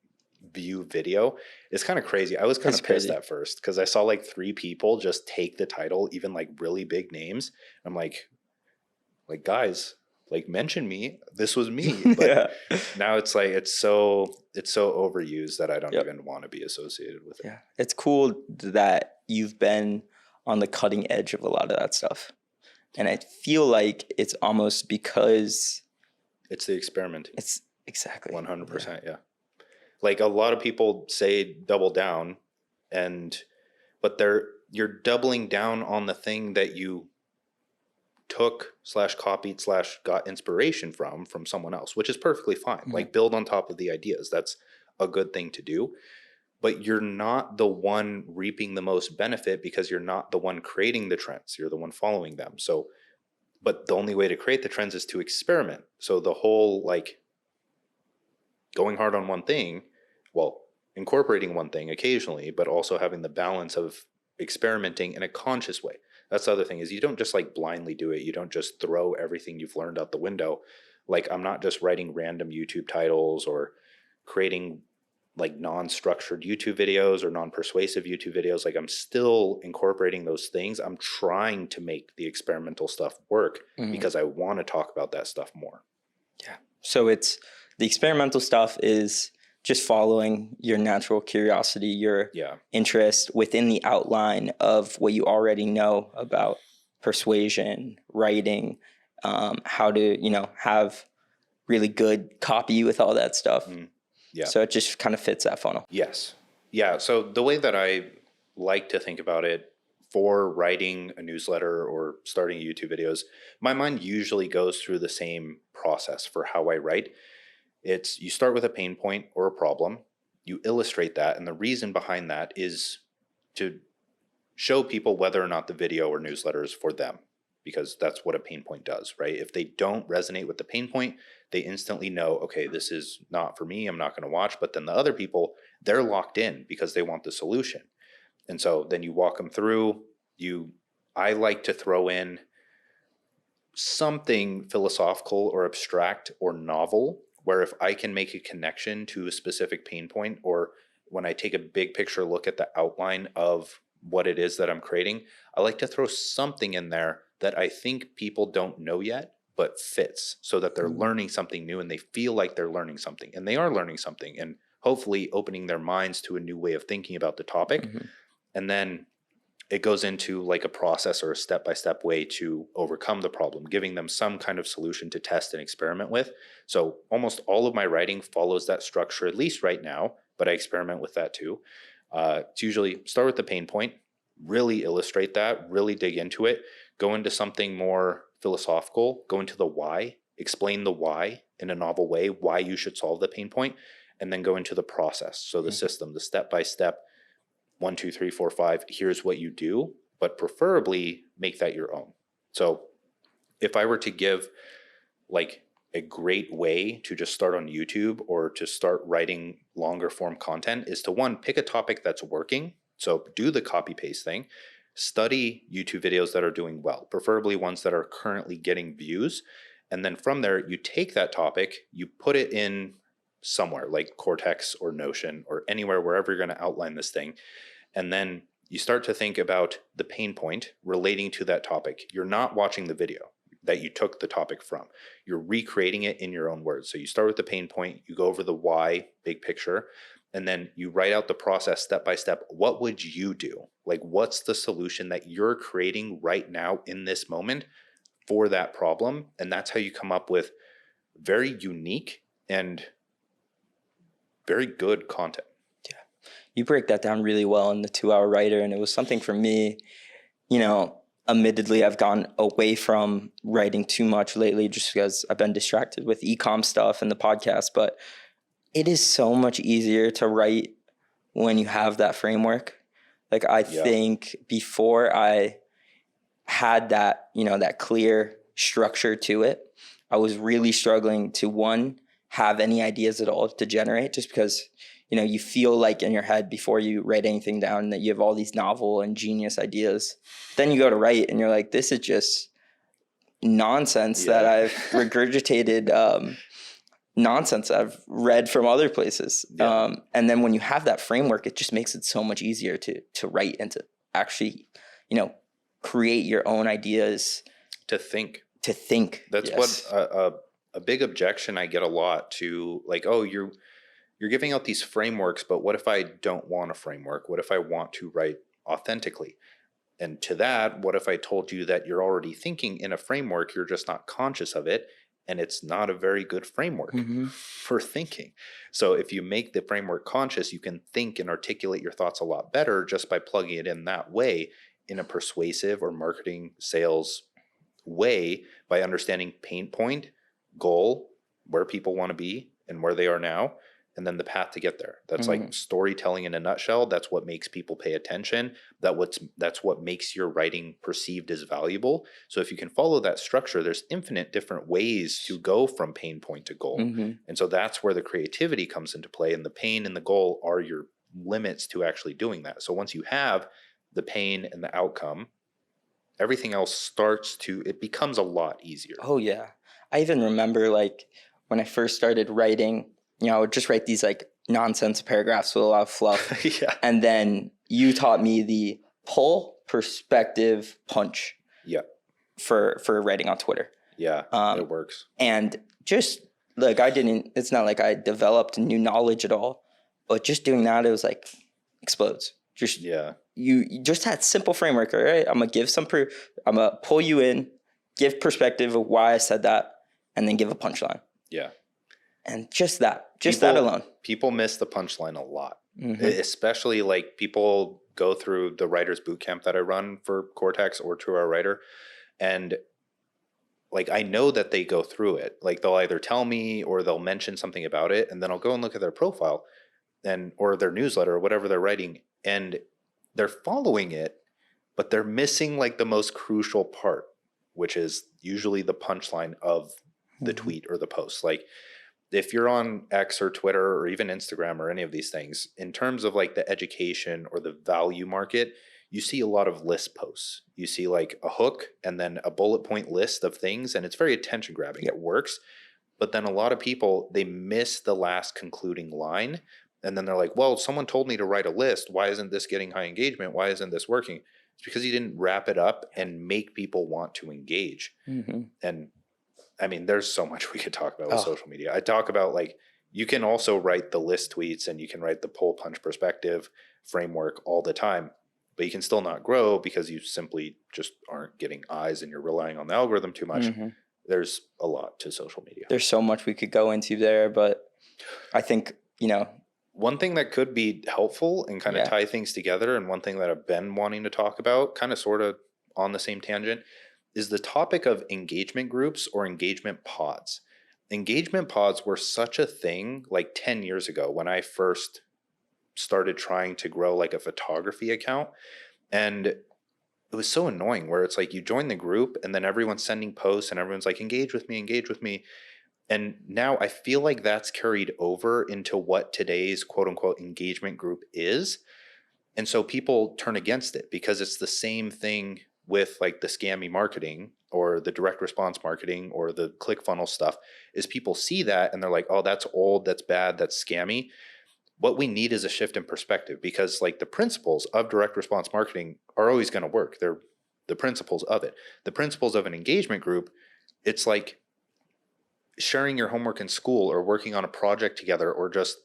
view video. It's kind of crazy. I was kind of pissed at first because I saw like 3 people just take the title, even like really big names. I'm like guys, like mention me. This was me. But now it's like it's so overused that I don't even want to be associated with it. Yeah. It's cool that you've been on the cutting edge of a lot of that stuff. And I feel like it's almost because it's the experimenting. It's exactly 100%. Yeah. Like a lot of people say double down, but you're doubling down on the thing that you took / copied / got inspiration from someone else, which is perfectly fine. Mm-hmm. Like build on top of the ideas. That's a good thing to do. But you're not the one reaping the most benefit because you're not the one creating the trends. You're the one following them. So, but the only way to create the trends is to experiment. So the whole like going hard on one thing, well, incorporating one thing occasionally, but also having the balance of experimenting in a conscious way. That's the other thing, is you don't just like blindly do it. You don't just throw everything you've learned out the window. Like I'm not just writing random YouTube titles or creating like non-structured YouTube videos or non-persuasive YouTube videos. Like I'm still incorporating those things. I'm trying to make the experimental stuff work because I want to talk about that stuff more. Yeah. So it's the experimental stuff is just following your natural curiosity, your interest within the outline of what you already know about persuasion, writing, how to, have really good copy with all that stuff. Yeah. So it just kind of fits that funnel. Yes. Yeah. So the way that I like to think about it for writing a newsletter or starting YouTube videos, my mind usually goes through the same process for how I write. It's you start with a pain point or a problem, you illustrate that, and the reason behind that is to show people whether or not the video or newsletter is for them, because that's what a pain point does, right? If they don't resonate with the pain point, they instantly know, okay, this is not for me, I'm not going to watch. But then the other people, they're locked in because they want the solution. And so then you walk them through. I like to throw in something philosophical or abstract or novel, where if I can make a connection to a specific pain point, or when I take a big picture look at the outline of what it is that I'm creating, I like to throw something in there that I think people don't know yet, but fits, so that they're learning something new and they feel like they're learning something, and they are learning something, and hopefully opening their minds to a new way of thinking about the topic. And then it goes into like a process or a step-by-step way to overcome the problem, giving them some kind of solution to test and experiment with. So almost all of my writing follows that structure, at least right now, but I experiment with that too. It's usually start with the pain point, really illustrate that, really dig into it, go into something more philosophical, go into the why, explain the why in a novel way, why you should solve the pain point, and then go into the process. So the system, the step-by-step, 1, 2, 3, 4, 5, here's what you do, but preferably make that your own. So if I were to give like a great way to just start on YouTube or to start writing longer form content is to, one, pick a topic that's working. So do the copy paste thing, study YouTube videos that are doing well, preferably ones that are currently getting views. And then from there, you take that topic, you put it in somewhere like Kortex or Notion or anywhere, wherever you're going to outline this thing. And then you start to think about the pain point relating to that topic. You're not watching the video that you took the topic from. You're recreating it in your own words. So you start with the pain point, you go over the why, big picture, and then you write out the process step by step. What would you do? Like, what's the solution that you're creating right now in this moment for that problem? And that's how you come up with very unique and very good content. Yeah. You break that down really well in the 2-Hour Writer. And it was something for me, admittedly, I've gone away from writing too much lately just because I've been distracted with e-com stuff and the podcast. But it is so much easier to write when you have that framework. Like, I think before I had that, that clear structure to it, I was really struggling to, one, have any ideas at all to generate, just because, you feel like in your head before you write anything down that you have all these novel and genius ideas. Then you go to write and you're like, this is just nonsense that I've regurgitated, nonsense I've read from other places. Yeah. And then when you have that framework, it just makes it so much easier to write and to actually, create your own ideas. To think. That's what a big objection I get a lot to, like, oh, you're giving out these frameworks, but what if I don't want a framework? What if I want to write authentically? And to that, what if I told you that you're already thinking in a framework, you're just not conscious of it, and it's not a very good framework for thinking. So if you make the framework conscious, you can think and articulate your thoughts a lot better just by plugging it in that way, in a persuasive or marketing sales way, by understanding pain point, goal, where people want to be and where they are now, and then the path to get there. That's like storytelling in a nutshell. That's what makes people pay attention. That's what makes your writing perceived as valuable. So if you can follow that structure, there's infinite different ways to go from pain point to goal. And so that's where the creativity comes into play, and the pain and the goal are your limits to actually doing that. So once you have the pain and the outcome, everything else it becomes a lot easier. Oh yeah. I even remember, like, when I first started writing, I would just write these like nonsense paragraphs with a lot of fluff. Yeah. And then you taught me the pull, perspective, punch. Yeah. For writing on Twitter. Yeah, it works. And just like it's not like I developed new knowledge at all, but just doing that, it was like explodes. You just had simple framework. All right, I'm gonna pull you in, give perspective of why I said that, and then give a punchline. Yeah. And that alone. People miss the punchline a lot. especially like people go through the writer's boot camp that I run for Kortex or Tryhard Writer. And like, I know that they go through it. Like, they'll either tell me or they'll mention something about it. And then I'll go and look at their profile or their newsletter or whatever they're writing. And they're following it, but they're missing like the most crucial part, which is usually the punchline of the tweet or the post. Like, if you're on X or Twitter or even Instagram or any of these things, in terms of like the education or the value market, you see a lot of list posts. You see like a hook and then a bullet point list of things, and it's very attention grabbing. It works. But then a lot of people, they miss the last concluding line. And then they're like, well, someone told me to write a list. Why isn't this getting high engagement? Why isn't this working? It's because you didn't wrap it up and make people want to engage. And I mean, there's so much we could talk about with social media. I talk about like, you can also write the list tweets and you can write the pull punch perspective framework all the time, but you can still not grow because you simply just aren't getting eyes and you're relying on the algorithm too much. There's a lot to social media. There's so much we could go into there, but I think, one thing that could be helpful and kind of tie things together, and one thing that I've been wanting to talk about, kind of sort of on the same tangent, is the topic of engagement groups or engagement pods. Engagement pods were such a thing like 10 years ago when I first started trying to grow like a photography account. And it was so annoying where it's like you join the group and then everyone's sending posts and everyone's like, engage with me, engage with me. And now I feel like that's carried over into what today's quote unquote engagement group is. And so people turn against it because it's the same thing with like the scammy marketing or the direct response marketing or the ClickFunnels stuff, is people see that and they're like, oh, that's old, that's bad, that's scammy. What we need is a shift in perspective, because like the principles of direct response marketing are always going to work. They're the principles of it. The principles of an engagement group, it's like sharing your homework in school or working on a project together, or just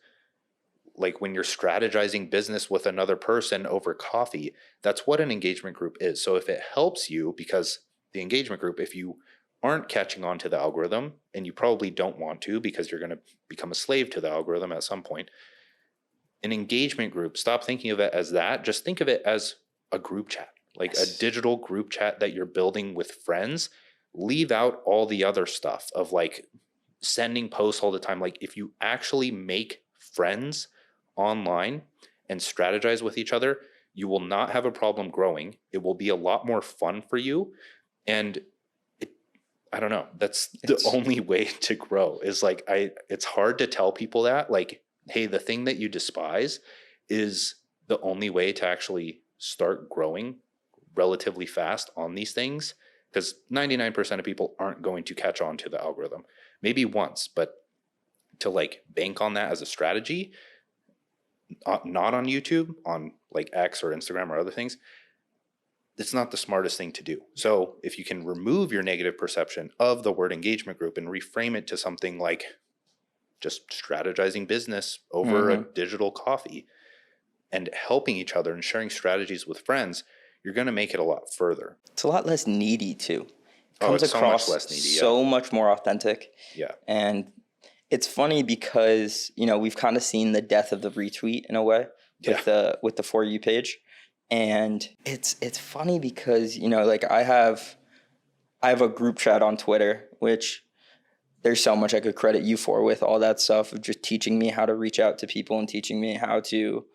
like when you're strategizing business with another person over coffee. That's what an engagement group is. So if it helps you, because the engagement group, if you aren't catching on to the algorithm, and you probably don't want to because you're going to become a slave to the algorithm at some point, an engagement group, stop thinking of it as that. Just think of it as a group chat, like a digital group chat that you're building with friends. Leave out all the other stuff of like sending posts all the time. Like if you actually make friends online and strategize with each other, you will not have a problem growing. It will be a lot more fun for you. And I don't know, that's the only way to grow, is like, it's hard to tell people that, like, hey, the thing that you despise is the only way to actually start growing relatively fast on these things, because 99% of people aren't going to catch on to the algorithm. Maybe once, but to like bank on that as a strategy, not on YouTube, on like X or Instagram or other things, it's not the smartest thing to do. So if you can remove your negative perception of the word engagement group and reframe it to something like just strategizing business over a digital coffee and helping each other and sharing strategies with friends, you're going to make it a lot further. It's a lot less needy too. It's so much less needy. So much more authentic. Yeah. And it's funny because, we've kind of seen the death of the retweet in a way with the For You page. And it's funny because, like I have a group chat on Twitter, which there's so much I could credit you for with all that stuff of just teaching me how to reach out to people and teaching me how to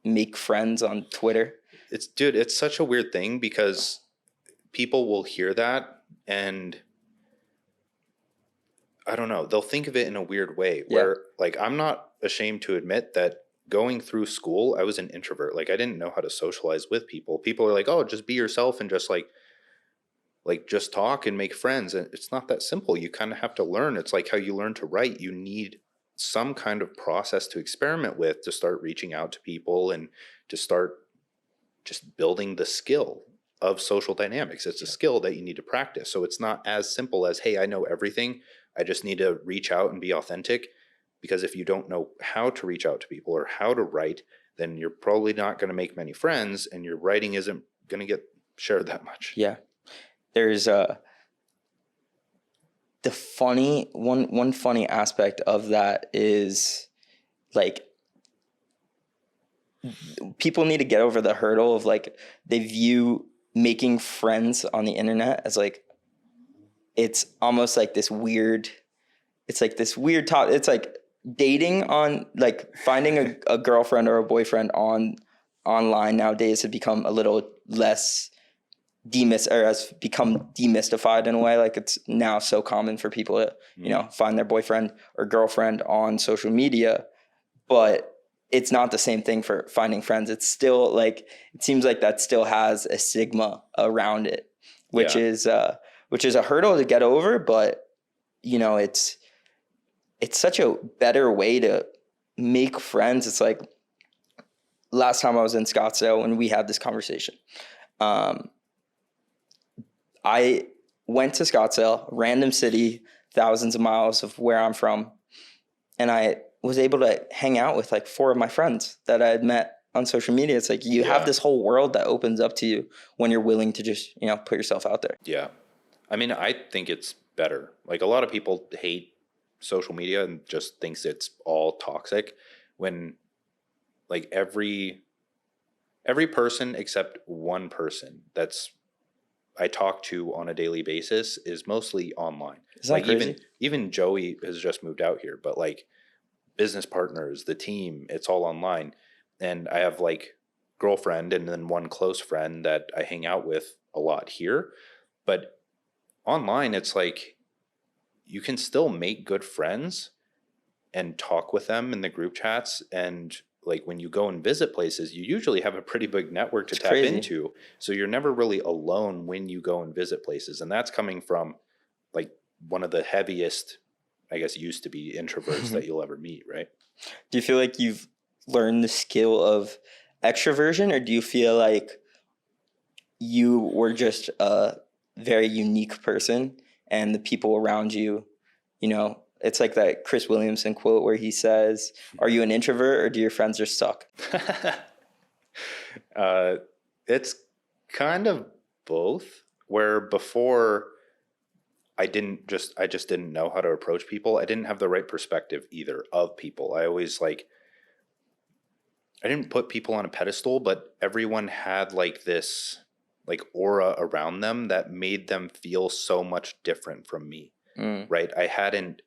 make friends on Twitter. It's such a weird thing because people will hear that and I don't know, they'll think of it in a weird way where like, I'm not ashamed to admit that going through school, I was an introvert. Like I didn't know how to socialize with people. People are like, oh, just be yourself and just like just talk and make friends. And it's not that simple. You kind of have to learn. It's like how you learn to write. You need some kind of process to experiment with to start reaching out to people and to start just building the skill of social dynamics. It's a skill that you need to practice. So it's not as simple as, hey, I know everything. I just need to reach out and be authentic. Because if you don't know how to reach out to people or how to write, then you're probably not going to make many friends and your writing isn't going to get shared that much. Yeah. There's one funny aspect of that is like people need to get over the hurdle of like they view making friends on the internet as like it's almost like this weird. It's like this weird top. It's like dating on like finding a girlfriend or a boyfriend online nowadays has become a little less has become demystified in a way. Like it's now so common for people to, find their boyfriend or girlfriend on social media, but it's not the same thing for finding friends. It's still like, it seems like that still has a stigma around it, which is a hurdle to get over, but it's such a better way to make friends. It's like last time I was in Scottsdale when we had this conversation, I went to Scottsdale, random city, thousands of miles of where I'm from. And I was able to hang out with like 4 of my friends that I had met on social media. It's like you have this whole world that opens up to you when you're willing to just, put yourself out there. Yeah. I mean, I think it's better. Like a lot of people hate social media and just thinks it's all toxic when like every person except one person that's I talk to on a daily basis is mostly online. Is that like crazy? even Joey has just moved out here, but like business partners, the team, it's all online. And I have like girlfriend and then one close friend that I hang out with a lot here. But online, it's like you can still make good friends and talk with them in the group chats. And like when you go and visit places, you usually have a pretty big network to tap into. So you're never really alone when you go and visit places. And that's coming from like one of the heaviest, I guess, used to be introverts that you'll ever meet, right? Do you feel like you've learned the skill of extroversion, or do you feel like you were just a very unique person and the people around you, it's like that Chris Williamson quote where he says, "Are you an introvert or do your friends just suck?" It's kind of both, where before I just didn't know how to approach people. I didn't have the right perspective either of people. I always I didn't put people on a pedestal, but everyone had like this like aura around them that made them feel so much different from me. Right? I hadn't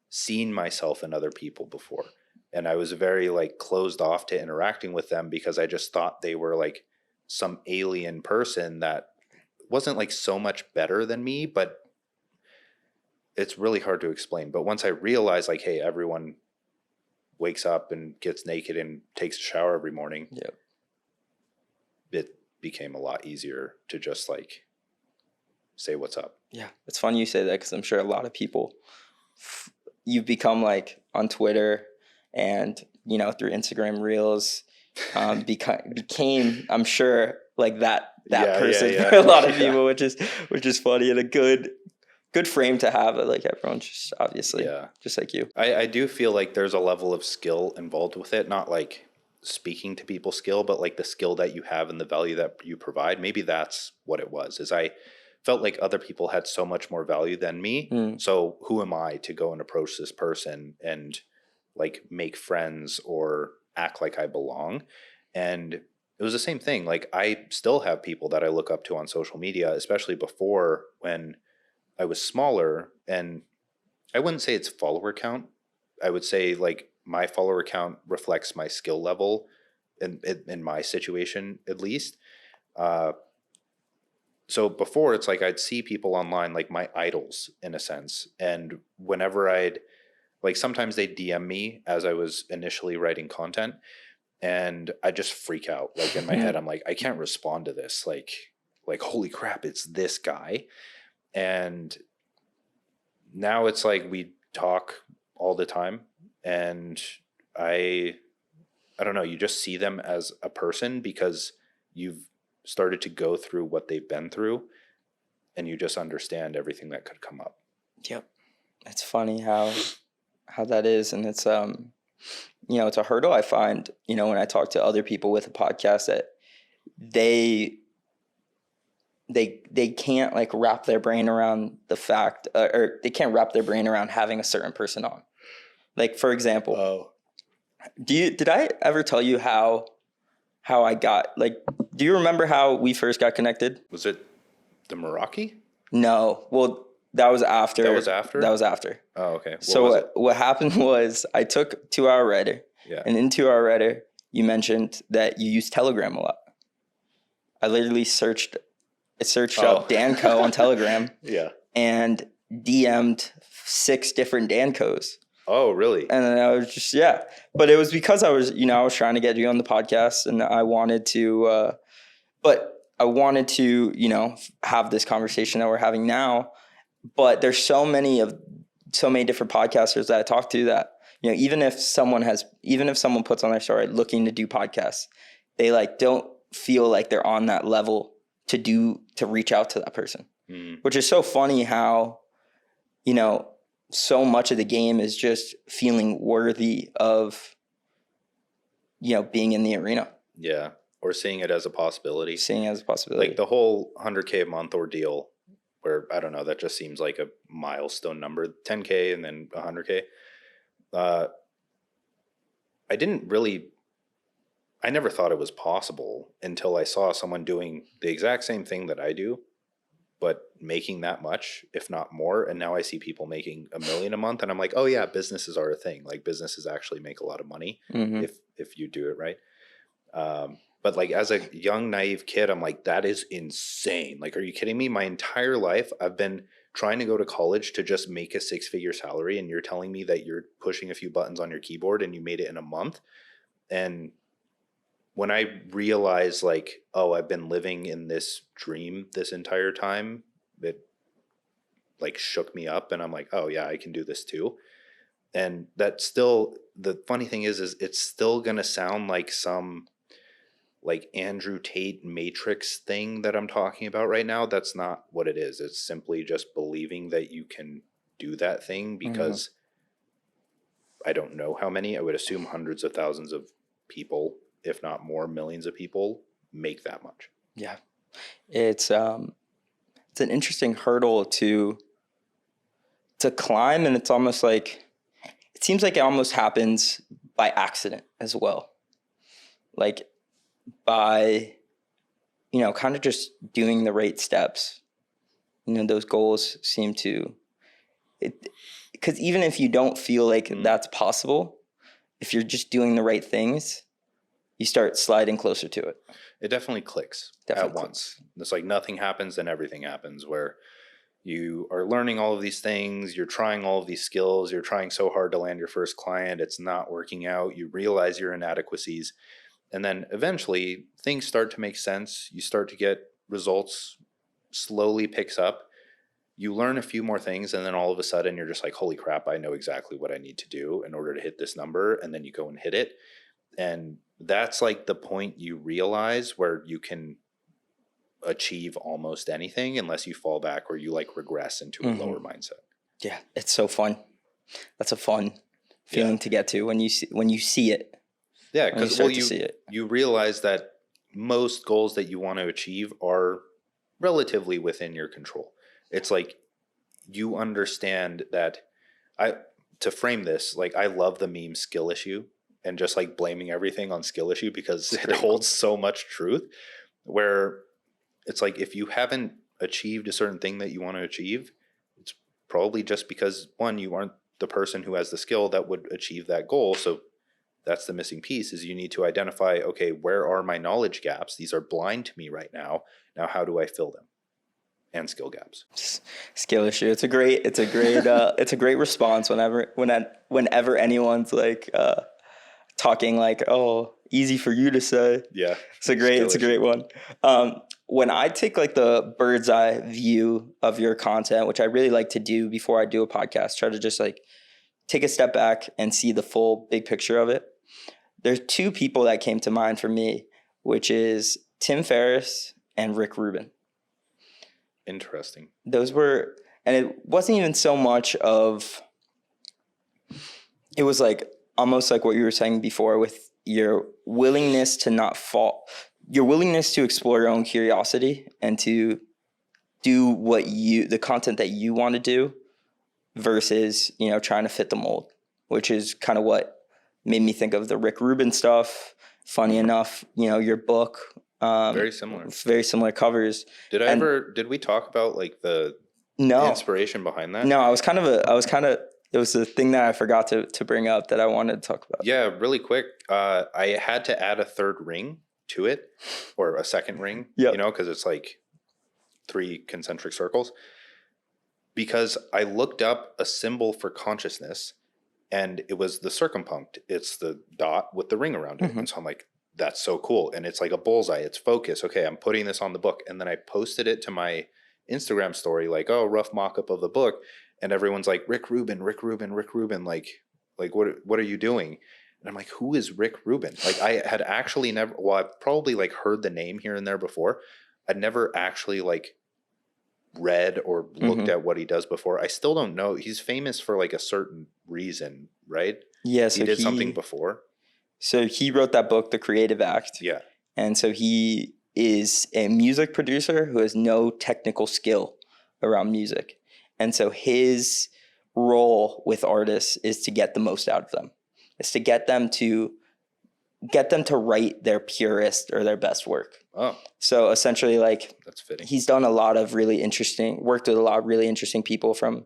seen myself in other people before. And I was very like closed off to interacting with them because I just thought they were like some alien person that wasn't like so much better than me, but it's really hard to explain. But once I realized like, hey, everyone wakes up and gets naked and takes a shower every morning, it became a lot easier to just like say what's up. Yeah. It's funny you say that because I'm sure a lot of people, you've become like on Twitter and, through Instagram Reels, became, I'm sure, like that person for a lot of people, which is funny and a good frame to have. Like everyone just obviously, just like you. I do feel like there's a level of skill involved with it, not like speaking to people skill, but like the skill that you have and the value that you provide. Maybe that's what it was, is I felt like other people had so much more value than me. So who am I to go and approach this person and like make friends or act like I belong? And it was the same thing. Like I still have people that I look up to on social media, especially before when I was smaller. And I wouldn't say it's follower count. I would say like my follower count reflects my skill level in my situation, at least. So before, it's like I'd see people online, like my idols in a sense. And whenever sometimes they'd DM me as I was initially writing content, and I just freak out. Like in my head, I'm like, I can't respond to this. Like, holy crap, it's this guy. And now it's like we talk all the time. And I don't know, you just see them as a person because you've started to go through what they've been through and you just understand everything that could come up. Yep. It's funny how that is. And it's, it's a hurdle I find, when I talk to other people with a podcast that they can't like wrap their brain around the fact, or they can't wrap their brain around having a certain person on. Like, for example, did I ever tell you how how I got, like, do you remember how we first got connected? Was it the Meraki? No. Well, that was after. That was after? That was after. Oh, okay. What happened was I took 2 Hour Writer. Yeah. And in 2 Hour Writer, you mentioned that you use Telegram a lot. I literally searched up Danco on Telegram. Yeah. And DM'd 6 different Dancos. Oh, really? And then I was just, yeah. But it was because I was trying to get you on the podcast, and I wanted to, have this conversation that we're having now. But there's so many different podcasters that I talk to that, even if someone puts on their story looking to do podcasts, they like don't feel like they're on that level to reach out to that person, which is so funny how, so much of the game is just feeling worthy of, being in the arena. Yeah. Or seeing it as a possibility. Like the whole 100K a month ordeal where, I don't know, that just seems like a milestone number, 10K and then 100K. I never thought it was possible until I saw someone doing the exact same thing that I do, but making that much, if not more. And now I see people making $1 million a month, and I'm like, oh yeah, businesses are a thing. Like businesses actually make a lot of money if you do it right. But like as a young naive kid, I'm like, that is insane. Like, are you kidding me? My entire life, I've been trying to go to college to just make a 6-figure salary, and you're telling me that you're pushing a few buttons on your keyboard and you made it in a month. And when I realized like, oh, I've been living in this dream this entire time, it like shook me up, and I'm like, oh yeah, I can do this too. And that's still, the funny thing is it's still going to sound like some like Andrew Tate Matrix thing that I'm talking about right now. That's not what it is. It's simply just believing that you can do that thing, because I don't know how many, I would assume hundreds of thousands of people, if not more, millions of people make that much. Yeah. It's an interesting hurdle to climb, and it's almost like, it seems like it almost happens by accident as well. Like by, kind of just doing the right steps. Those goals seem to, because even if you don't feel like that's possible, if you're just doing the right things, you start sliding closer to it. It definitely clicks at once. It's like nothing happens, then everything happens, where you are learning all of these things, you're trying all of these skills, you're trying so hard to land your first client, it's not working out, you realize your inadequacies, and then eventually things start to make sense, you start to get results, slowly picks up, you learn a few more things, and then all of a sudden you're just like, holy crap, I know exactly what I need to do in order to hit this number, and then you go and hit it. And that's like the point you realize where you can achieve almost anything, unless you fall back or you like regress into a lower mindset. Yeah, it's so fun. That's a fun feeling to get to when you see it. Yeah, because you realize that most goals that you want to achieve are relatively within your control. It's like you understand that to frame this, like I love the meme skill issue, and just like blaming everything on skill issue, because it holds so much truth, where it's like, if you haven't achieved a certain thing that you want to achieve, it's probably just because, one, you aren't the person who has the skill that would achieve that goal. So that's the missing piece, is you need to identify, okay, where are my knowledge gaps? These are blind to me right now. Now, how do I fill them? And skill gaps. Skill issue. It's a great response whenever anyone's like talking like, oh, easy for you to say. Yeah. It's a great one. When I take like the bird's eye view of your content, which I really like to do before I do a podcast, try to just like take a step back and see the full big picture of it. There's 2 people that came to mind for me, which is Tim Ferriss and Rick Rubin. Interesting. Those were, and it wasn't even so much of, it was like almost like what you were saying before, with your willingness to not fall, your willingness to explore your own curiosity and to do the content that you want to do, versus, trying to fit the mold, which is kind of what made me think of the Rick Rubin stuff Funny enough, your book, Very similar. very similar covers. Did we talk about like the No, inspiration behind that? no, it was the thing that I forgot to bring up that I wanted to talk about. Yeah, really quick. I had to add a third ring to it, or a second ring, Yep. because it's like 3 concentric circles. Because I looked up a symbol for consciousness, and it was the circumpunct. It's the dot with the ring around it. And so I'm like, that's so cool. And it's like a bullseye. It's focus. Okay, I'm putting this on the book. And then I posted it to my Instagram story, like, oh, rough mock-up of the book. And everyone's like, Rick Rubin. Like what are you doing? And I'm like, who is Rick Rubin? Like, I had actually never, well, I've probably like heard the name here and there before. I'd never actually like read or looked at what he does before. I still don't know. He's famous for like a certain reason, right? Yeah, so he did something before. So he wrote that book, The Creative Act. Yeah. And so he is a music producer who has no technical skill around music. And so his role with artists is to get the most out of them. It's to get them to write their purest or their best work. Oh. So essentially, like, that's fitting. He's done a lot of worked with a lot of really interesting people from a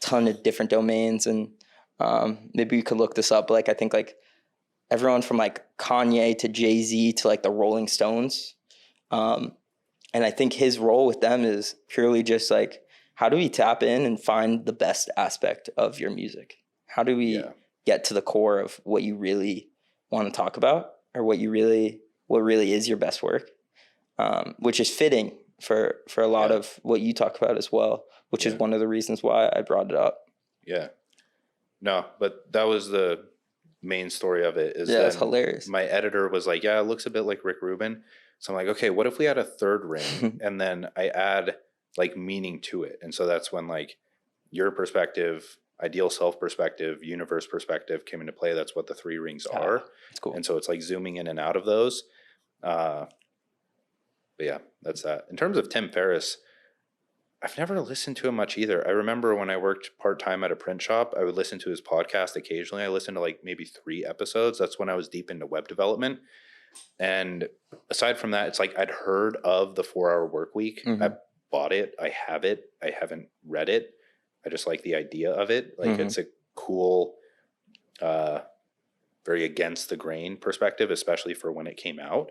ton of different domains. And maybe you could look this up. Like, I think like everyone from like Kanye to Jay-Z to like the Rolling Stones. And I think his role with them is purely just like, how do we tap in and find the best aspect of your music? How do we get to the core of what you really want to talk about, or what really is your best work? Which is fitting for a lot of what you talk about as well, which is one of the reasons why I brought it up. Yeah. No, but that was the main story of it. It's hilarious. My editor was like, yeah, it looks a bit like Rick Rubin. So I'm like, okay, what if we add a third ring and then I add like meaning to it? And so that's when like your perspective, ideal self perspective, universe perspective came into play. That's what the 3 rings are. That's cool. And so it's like zooming in and out of those. But yeah, that's that. In terms of Tim Ferriss, I've never listened to him much either. I remember when I worked part-time at a print shop, I would listen to his podcast occasionally. I listened to like maybe 3 episodes. That's when I was deep into web development. And aside from that, it's like I'd heard of the 4-Hour Work Week. I bought it. I have it. I haven't read it. I just like the idea of it. Like it's a cool, very against the grain perspective, especially for when it came out.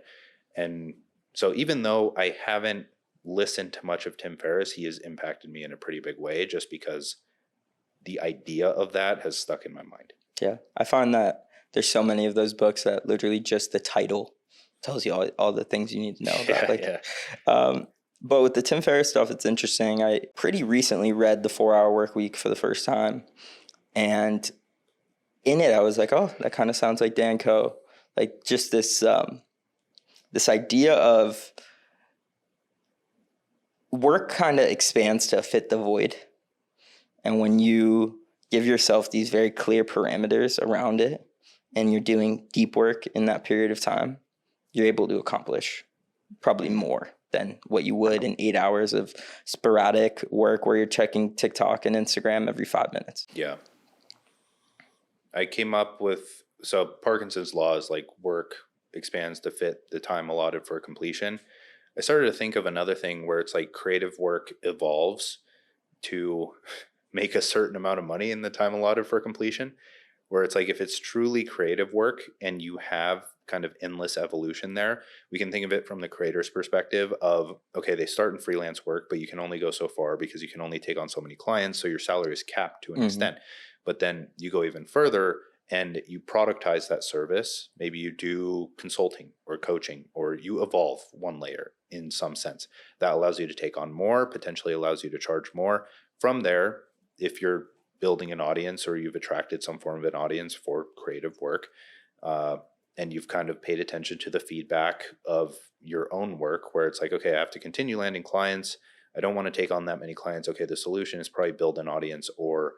And so even though I haven't listened to much of Tim Ferriss, he has impacted me in a pretty big way, just because the idea of that has stuck in my mind. Yeah. I find that there's so many of those books that literally just the title tells you all the things you need to know about. But with the Tim Ferriss stuff, it's interesting. I pretty recently read The 4-Hour Work Week for the first time. And in it, I was like, oh, that kind of sounds like Dan Coe. Like just this idea of work kind of expands to fit the void. And when you give yourself these very clear parameters around it, and you're doing deep work in that period of time, you're able to accomplish probably more than what you would in 8 hours of sporadic work where you're checking TikTok and Instagram every 5 minutes. Yeah. I came up with, so Parkinson's law is like work expands to fit the time allotted for completion. I started to think of another thing where it's like creative work evolves to make a certain amount of money in the time allotted for completion, where it's like if it's truly creative work and you have kind of endless evolution there, we can think of it from the creator's perspective of, okay, they start in freelance work, but you can only go so far because you can only take on so many clients. So your salary is capped to an extent. But then you go even further and you productize that service. Maybe you do consulting or coaching, or you evolve one layer in some sense. That allows you to take on more, potentially allows you to charge more. From there, if you're building an audience or you've attracted some form of an audience for creative work, and you've kind of paid attention to the feedback of your own work, where it's like, okay, I have to continue landing clients. I don't want to take on that many clients. Okay, the solution is probably build an audience or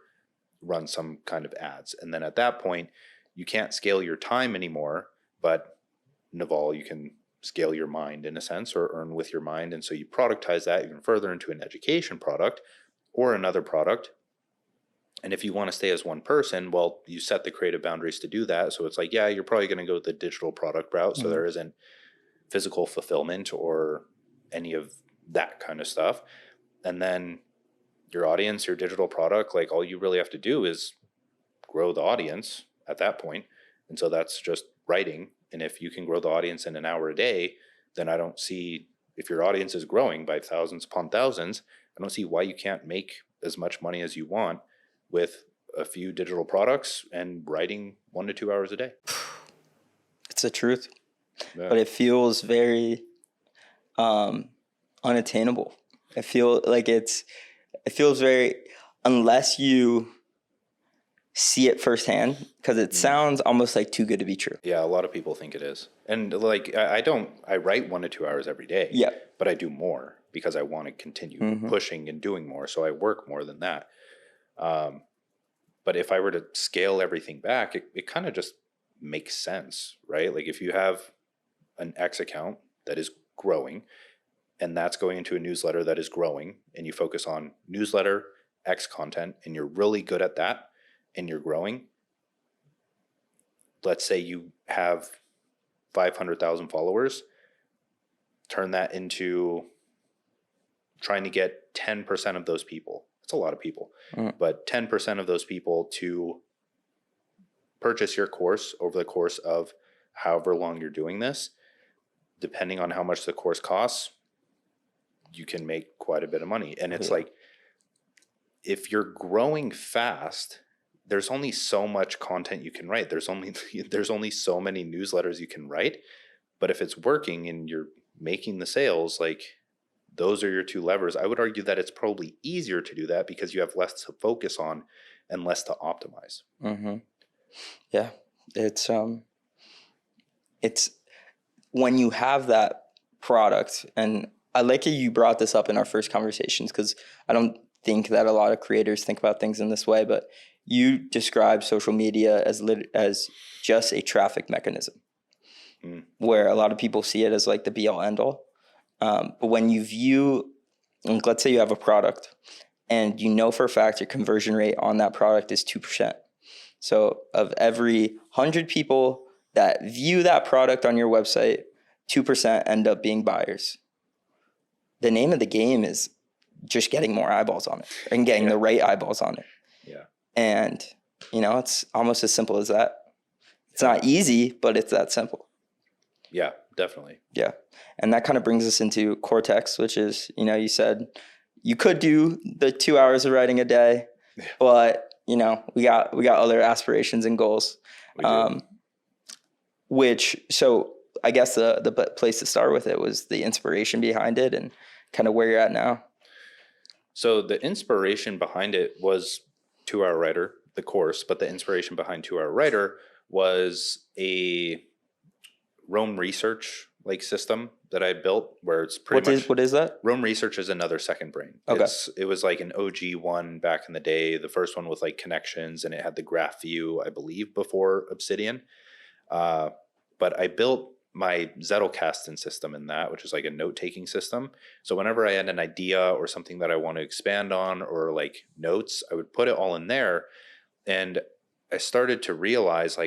run some kind of ads. And then at that point, you can't scale your time anymore, but Naval, you can scale your mind in a sense, or earn with your mind. And so you productize that even further into an education product or another product. And if you want to stay as one person, well, you set the creative boundaries to do that. So it's like, yeah, you're probably going to go the digital product route. So there isn't physical fulfillment or any of that kind of stuff. And then your audience, your digital product, like all you really have to do is grow the audience at that point. And so that's just writing. And if you can grow the audience in an hour a day, then I don't see, if your audience is growing by thousands upon thousands, I don't see why you can't make as much money as you want with a few digital products and writing 1 to 2 hours a day. It's the truth. Yeah. But it feels very unattainable. I feel like it feels very, unless you see it firsthand, because it sounds almost like too good to be true. Yeah, a lot of people think it is. And like, I write 1 to 2 hours every day. Yeah. But I do more because I want to continue pushing and doing more. So I work more than that. But if I were to scale everything back, it kind of just makes sense, right? Like if you have an X account that is growing and that's going into a newsletter that is growing, and you focus on newsletter, X content, and you're really good at that and you're growing, let's say you have 500,000 followers, turn that into trying to get 10% of those people. It's a lot of people, but 10% of those people to purchase your course over the course of however long you're doing this, depending on how much the course costs, you can make quite a bit of money. And it's like, if you're growing fast, there's only so much content you can write. There's only so many newsletters you can write. But if it's working and you're making the sales, like those are your two levers. I would argue that it's probably easier to do that because you have less to focus on and less to optimize. Yeah, it's when you have that product, and I like how you brought this up in our first conversations, because I don't think that a lot of creators think about things in this way, but you describe social media as just a traffic mechanism, where a lot of people see it as like the be all end all. But when you view, like, let's say you have a product and you know for a fact your conversion rate on that product is 2%. So of every 100 people that view that product on your website, 2% end up being buyers. The name of the game is just getting more eyeballs on it and getting the right eyeballs on it. Yeah. And, it's almost as simple as that. It's not easy, but it's that simple. Yeah, definitely. Yeah. And that kind of brings us into Kortex, which is, you said you could do the 2 hours of writing a day, but, we got other aspirations and goals. So I guess the place to start with it was the inspiration behind it and kind of where you're at now. So the inspiration behind it was 2 Hour Writer, the course, but the inspiration behind 2 Hour Writer was a Roam Research system that I built, where it's pretty much. What is that? Roam Research is another second brain. Okay. It was like an OG one back in the day. The first one with connections, and it had the graph view, I believe, before Obsidian. But I built my Zettelkasten system in that, which is like a note-taking system. So whenever I had an idea or something that I want to expand on, or notes, I would put it all in there. And I started to realize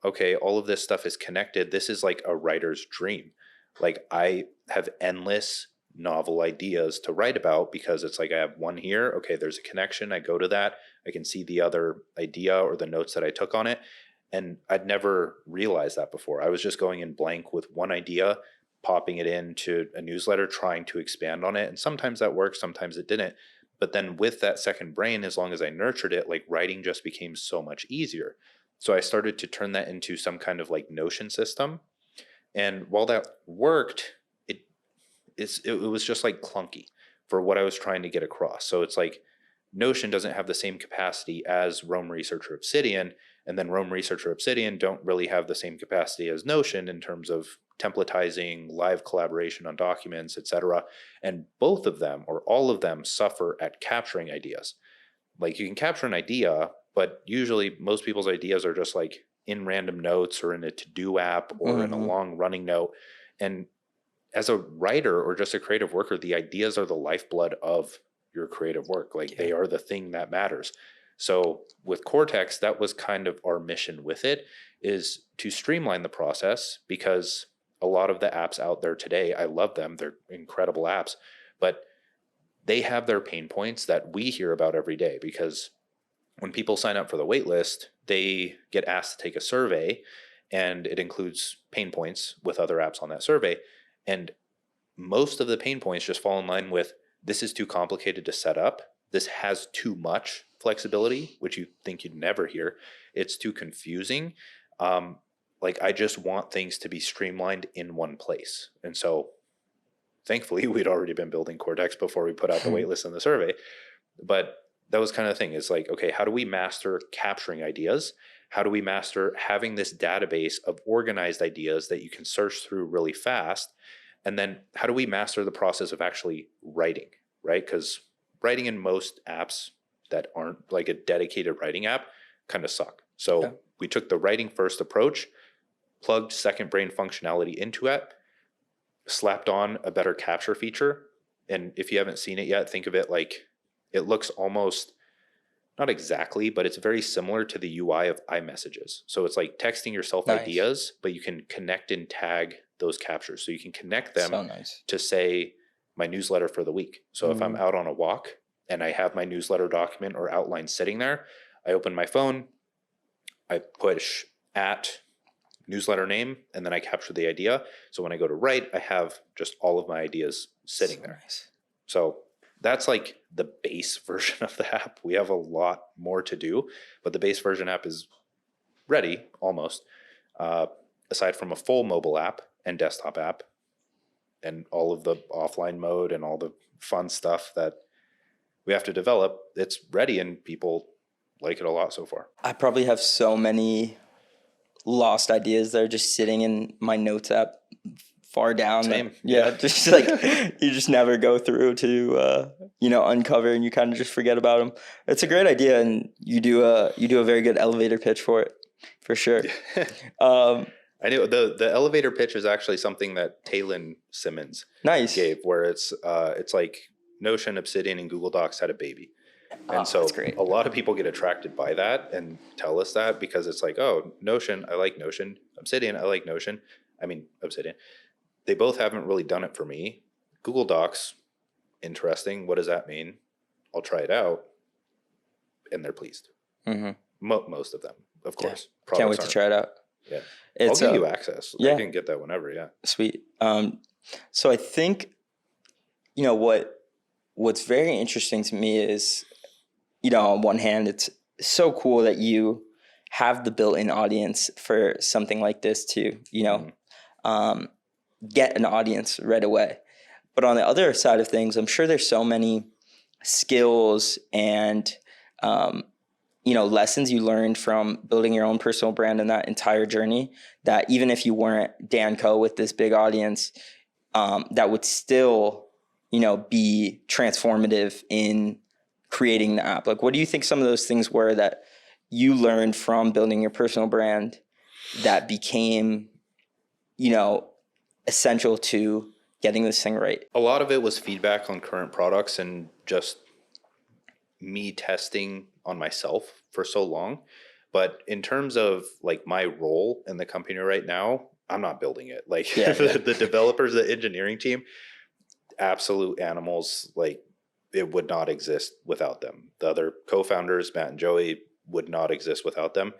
okay, all of this stuff is connected. This is like a writer's dream. I have endless novel ideas to write about, because it's I have one here. Okay, there's a connection. I go to that. I can see the other idea or the notes that I took on it. And I'd never realized that before. I was just going in blank with one idea, popping it into a newsletter, trying to expand on it. And sometimes that worked, sometimes it didn't. But then with that second brain, as long as I nurtured it, writing just became so much easier. So I started to turn that into some kind of Notion system. And while that worked, it was just clunky for what I was trying to get across. So it's Notion doesn't have the same capacity as Roam Research or Obsidian, and then Roam Research or Obsidian don't really have the same capacity as Notion in terms of templatizing, live collaboration on documents, etc. And both of them, or all of them, suffer at capturing ideas. You can capture an idea, but usually most people's ideas are just in random notes or in a to-do app or in a long running note. And as a writer or just a creative worker, the ideas are the lifeblood of your creative work. They are the thing that matters. So with Kortex, that was kind of our mission with it, is to streamline the process, because a lot of the apps out there today, I love them. They're incredible apps, but they have their pain points that we hear about every day, because when people sign up for the wait list, they get asked to take a survey, and it includes pain points with other apps on that survey. And most of the pain points just fall in line with, this is too complicated to set up. This has too much flexibility, which you think you'd never hear. It's too confusing. I just want things to be streamlined in one place. And so thankfully we'd already been building Kortex before we put out the waitlist and the survey. But that was kind of the thing, is like, okay, how do we master capturing ideas? How do we master having this database of organized ideas that you can search through really fast? And then how do we master the process of actually writing, right? Because writing in most apps that aren't like a dedicated writing app kind of suck. So we took the writing first approach, plugged second brain functionality into it, slapped on a better capture feature. And if you haven't seen it yet, think of it like, it looks almost, not exactly, but it's very similar to the UI of iMessages. So it's like texting yourself ideas, but you can connect and tag those captures. So you can connect them to, say, my newsletter for the week. So if I'm out on a walk and I have my newsletter document or outline sitting there, I open my phone, I push at newsletter name, and then I capture the idea. So when I go to write, I have just all of my ideas sitting there. So that's like the base version of the app. We have a lot more to do, but the base version app is ready almost, aside from a full mobile app and desktop app and all of the offline mode and all the fun stuff that we have to develop. It's ready and people like it a lot so far. I probably have so many lost ideas that are just sitting in my notes app far down. Same. Just like you just never go through to uncover, and you kind of just forget about them. It's a great idea, and you do a very good elevator pitch for it, for sure. I knew the elevator pitch is actually something that Taylin Simmons gave, where it's like Notion, Obsidian, and Google Docs had a baby. And so a lot of people get attracted by that and tell us that, because it's like, oh, Notion, I like Notion. Obsidian, I like Notion. I mean, Obsidian. They both haven't really done it for me. Google Docs, interesting. What does that mean? I'll try it out. And they're pleased. Mm-hmm. Most of them, of course. Yeah. Can't wait to try it out. Yeah. I'll give you access. I can get that whenever, Sweet. So I think, what's very interesting to me is, on one hand, it's so cool that you have the built-in audience for something like this to, get an audience right away. But on the other side of things, I'm sure there's so many skills and, lessons you learned from building your own personal brand in that entire journey, that even if you weren't Dan Co with this big audience, that would still, be transformative in creating the app. Like, what do you think some of those things were that you learned from building your personal brand that became, essential to getting this thing right? A lot of it was feedback on current products and just me testing on myself for so long. But in terms of like my role in the company right now, I'm not building it. Like the developers, the engineering team, absolute animals. Like, it would not exist without them. The other co-founders, Matt and Joey, would not exist without them.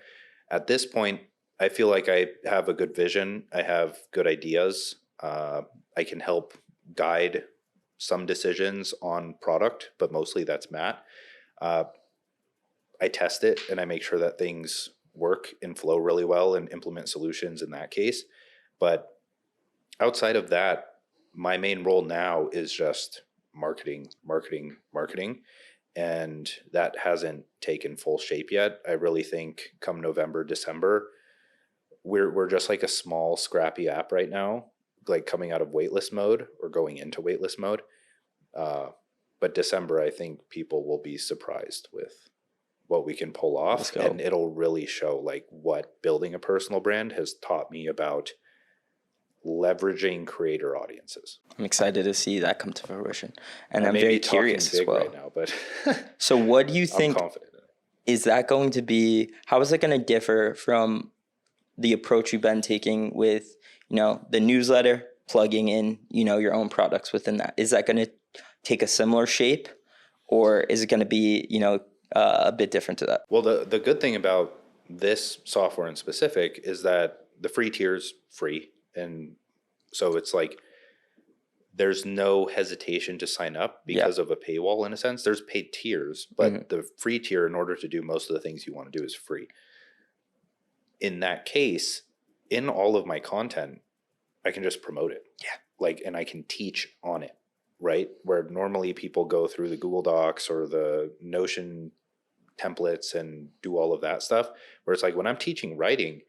At this point, I feel like I have a good vision. I have good ideas. I can help guide some decisions on product, but mostly that's Matt. I test it and I make sure that things work and flow really well and implement solutions in that case. But outside of that, my main role now is just marketing. And that hasn't taken full shape yet. I really think come November, December, we're just like a small scrappy app right now, like coming out of waitlist mode or going into waitlist mode. But December, I think people will be surprised with what we can pull off, and it'll really show like what building a personal brand has taught me about leveraging creator audiences. I'm excited to see that come to fruition, and I'm very curious as well. Right now, but so what do you think? I'm confident in it. is that going to be, how is it going to differ from the approach you've been taking with, the newsletter, plugging in, your own products within that? Is that going to take a similar shape, or is it going to be, a bit different to that? Well, the good thing about this software in specific is that the free tier is free. And so it's like, there's no hesitation to sign up because of a paywall in a sense. There's paid tiers, but the free tier, in order to do most of the things you want to do, is free. In that case, in all of my content, I can just promote it. Yeah. And I can teach on it, right? Where normally people go through the Google Docs or the Notion templates and do all of that stuff, where it's like, when I'm teaching writing,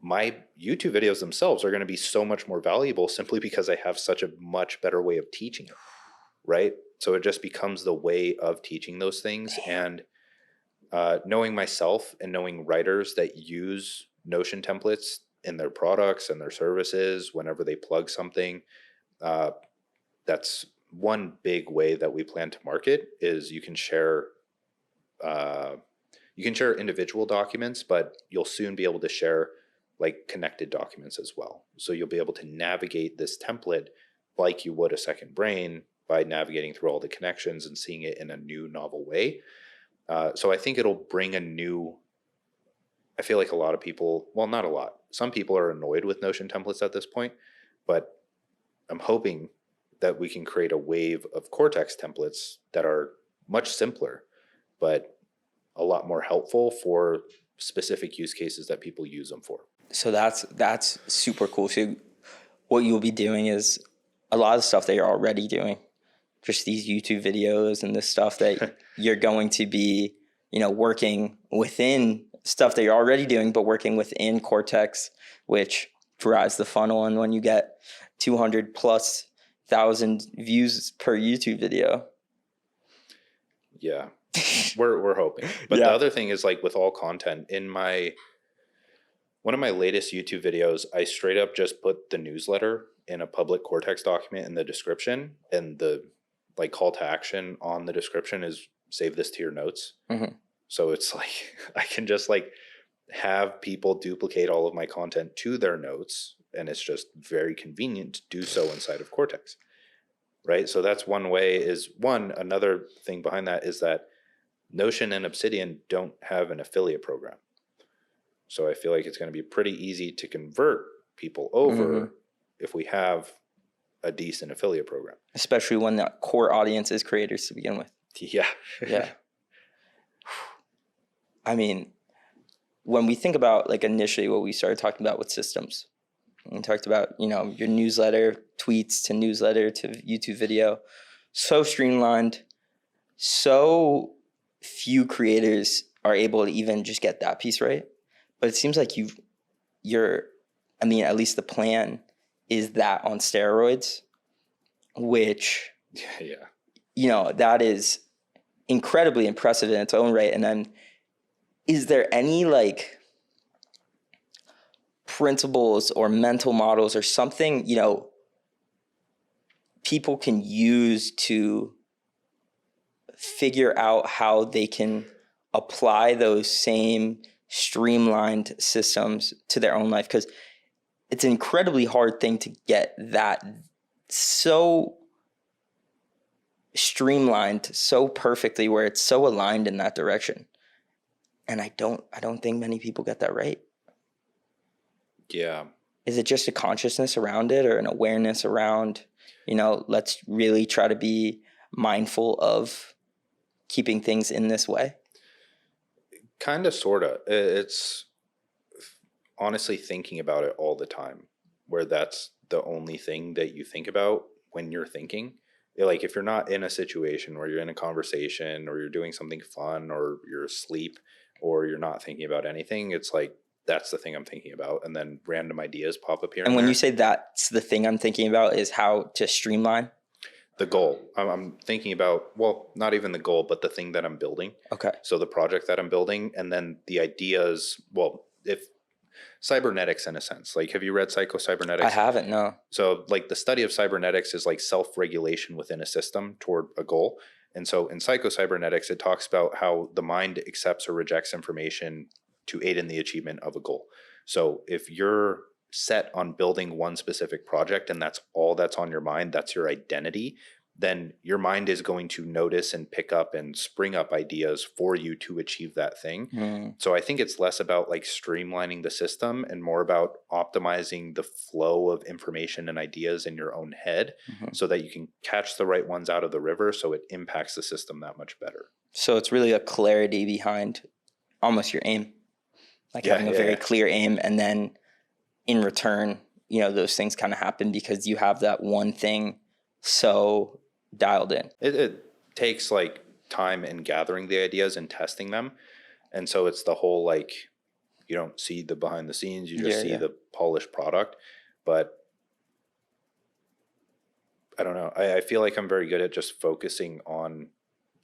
my YouTube videos themselves are going to be so much more valuable simply because I have such a much better way of teaching it, right? So it just becomes the way of teaching those things. And knowing myself and knowing writers that use Notion templates in their products and their services whenever they plug something, that's one big way that we plan to market. Is you can share individual documents, but you'll soon be able to share connected documents as well. So you'll be able to navigate this template like you would a second brain, by navigating through all the connections and seeing it in a new, novel way. So I think it'll bring I feel like a lot of people, well, not a lot, some people are annoyed with Notion templates at this point, but I'm hoping that we can create a wave of Kortex templates that are much simpler, but a lot more helpful for specific use cases that people use them for. So that's super cool. So what you'll be doing is a lot of stuff that you're already doing, just these YouTube videos and this stuff that you're going to be, working within stuff that you're already doing, but working within Kortex, which drives the funnel. And when you get 200,000+ views per YouTube video. Yeah, we're hoping. But the other thing is, with all content, in one of my latest YouTube videos, I straight up just put the newsletter in a public Kortex document in the description, and the call to action on the description is save this to your notes. So it's I can just have people duplicate all of my content to their notes, and it's just very convenient to do so inside of Kortex, right? So that's one way. Another thing behind that is that Notion and Obsidian don't have an affiliate program. So I feel like it's going to be pretty easy to convert people over if we have a decent affiliate program. Especially when the core audience is creators to begin with. Yeah. Yeah. I mean, when we think about initially what we started talking about with systems, we talked about, your newsletter, tweets to newsletter to YouTube video, so streamlined, so few creators are able to even just get that piece right. But it seems like at least the plan is that on steroids, which, that is incredibly impressive in its own right. And then, is there any principles or mental models or something, people can use to figure out how they can apply those same streamlined systems to their own life? Because it's an incredibly hard thing to get that so streamlined so perfectly where it's so aligned in that direction. And I don't think many people get that right. Yeah. Is it just a consciousness around it, or an awareness around, let's really try to be mindful of keeping things in this way? Kind of, sort of. It's honestly thinking about it all the time, where that's the only thing that you think about when you're thinking. If you're not in a situation where you're in a conversation, or you're doing something fun, or you're asleep, or you're not thinking about anything, it's that's the thing I'm thinking about. And then random ideas pop up here. And when you say that's the thing I'm thinking about, is how to streamline? The goal. I'm thinking about, well, not even the goal, but the thing that I'm building. Okay. So the project that I'm building, and then the ideas, if cybernetics in a sense, have you read Psycho-Cybernetics? I haven't, no. So the study of cybernetics is self-regulation within a system toward a goal. And so in psychocybernetics, it talks about how the mind accepts or rejects information to aid in the achievement of a goal. So if you're set on building one specific project and that's all that's on your mind, that's your identity, then your mind is going to notice and pick up and spring up ideas for you to achieve that thing. So I think it's less about like streamlining the system and more about optimizing the flow of information and ideas in your own head so that you can catch the right ones out of the river so it impacts the system that much better. So it's really a clarity behind almost your aim, like having a very clear aim, and then in return, you know, those things kind of happen because you have that one thing so dialed in. It takes like time in gathering the ideas and testing them. And so it's the whole, like, you don't see the behind the scenes, you just see the polished product. But I don't know. I feel like I'm very good at just focusing on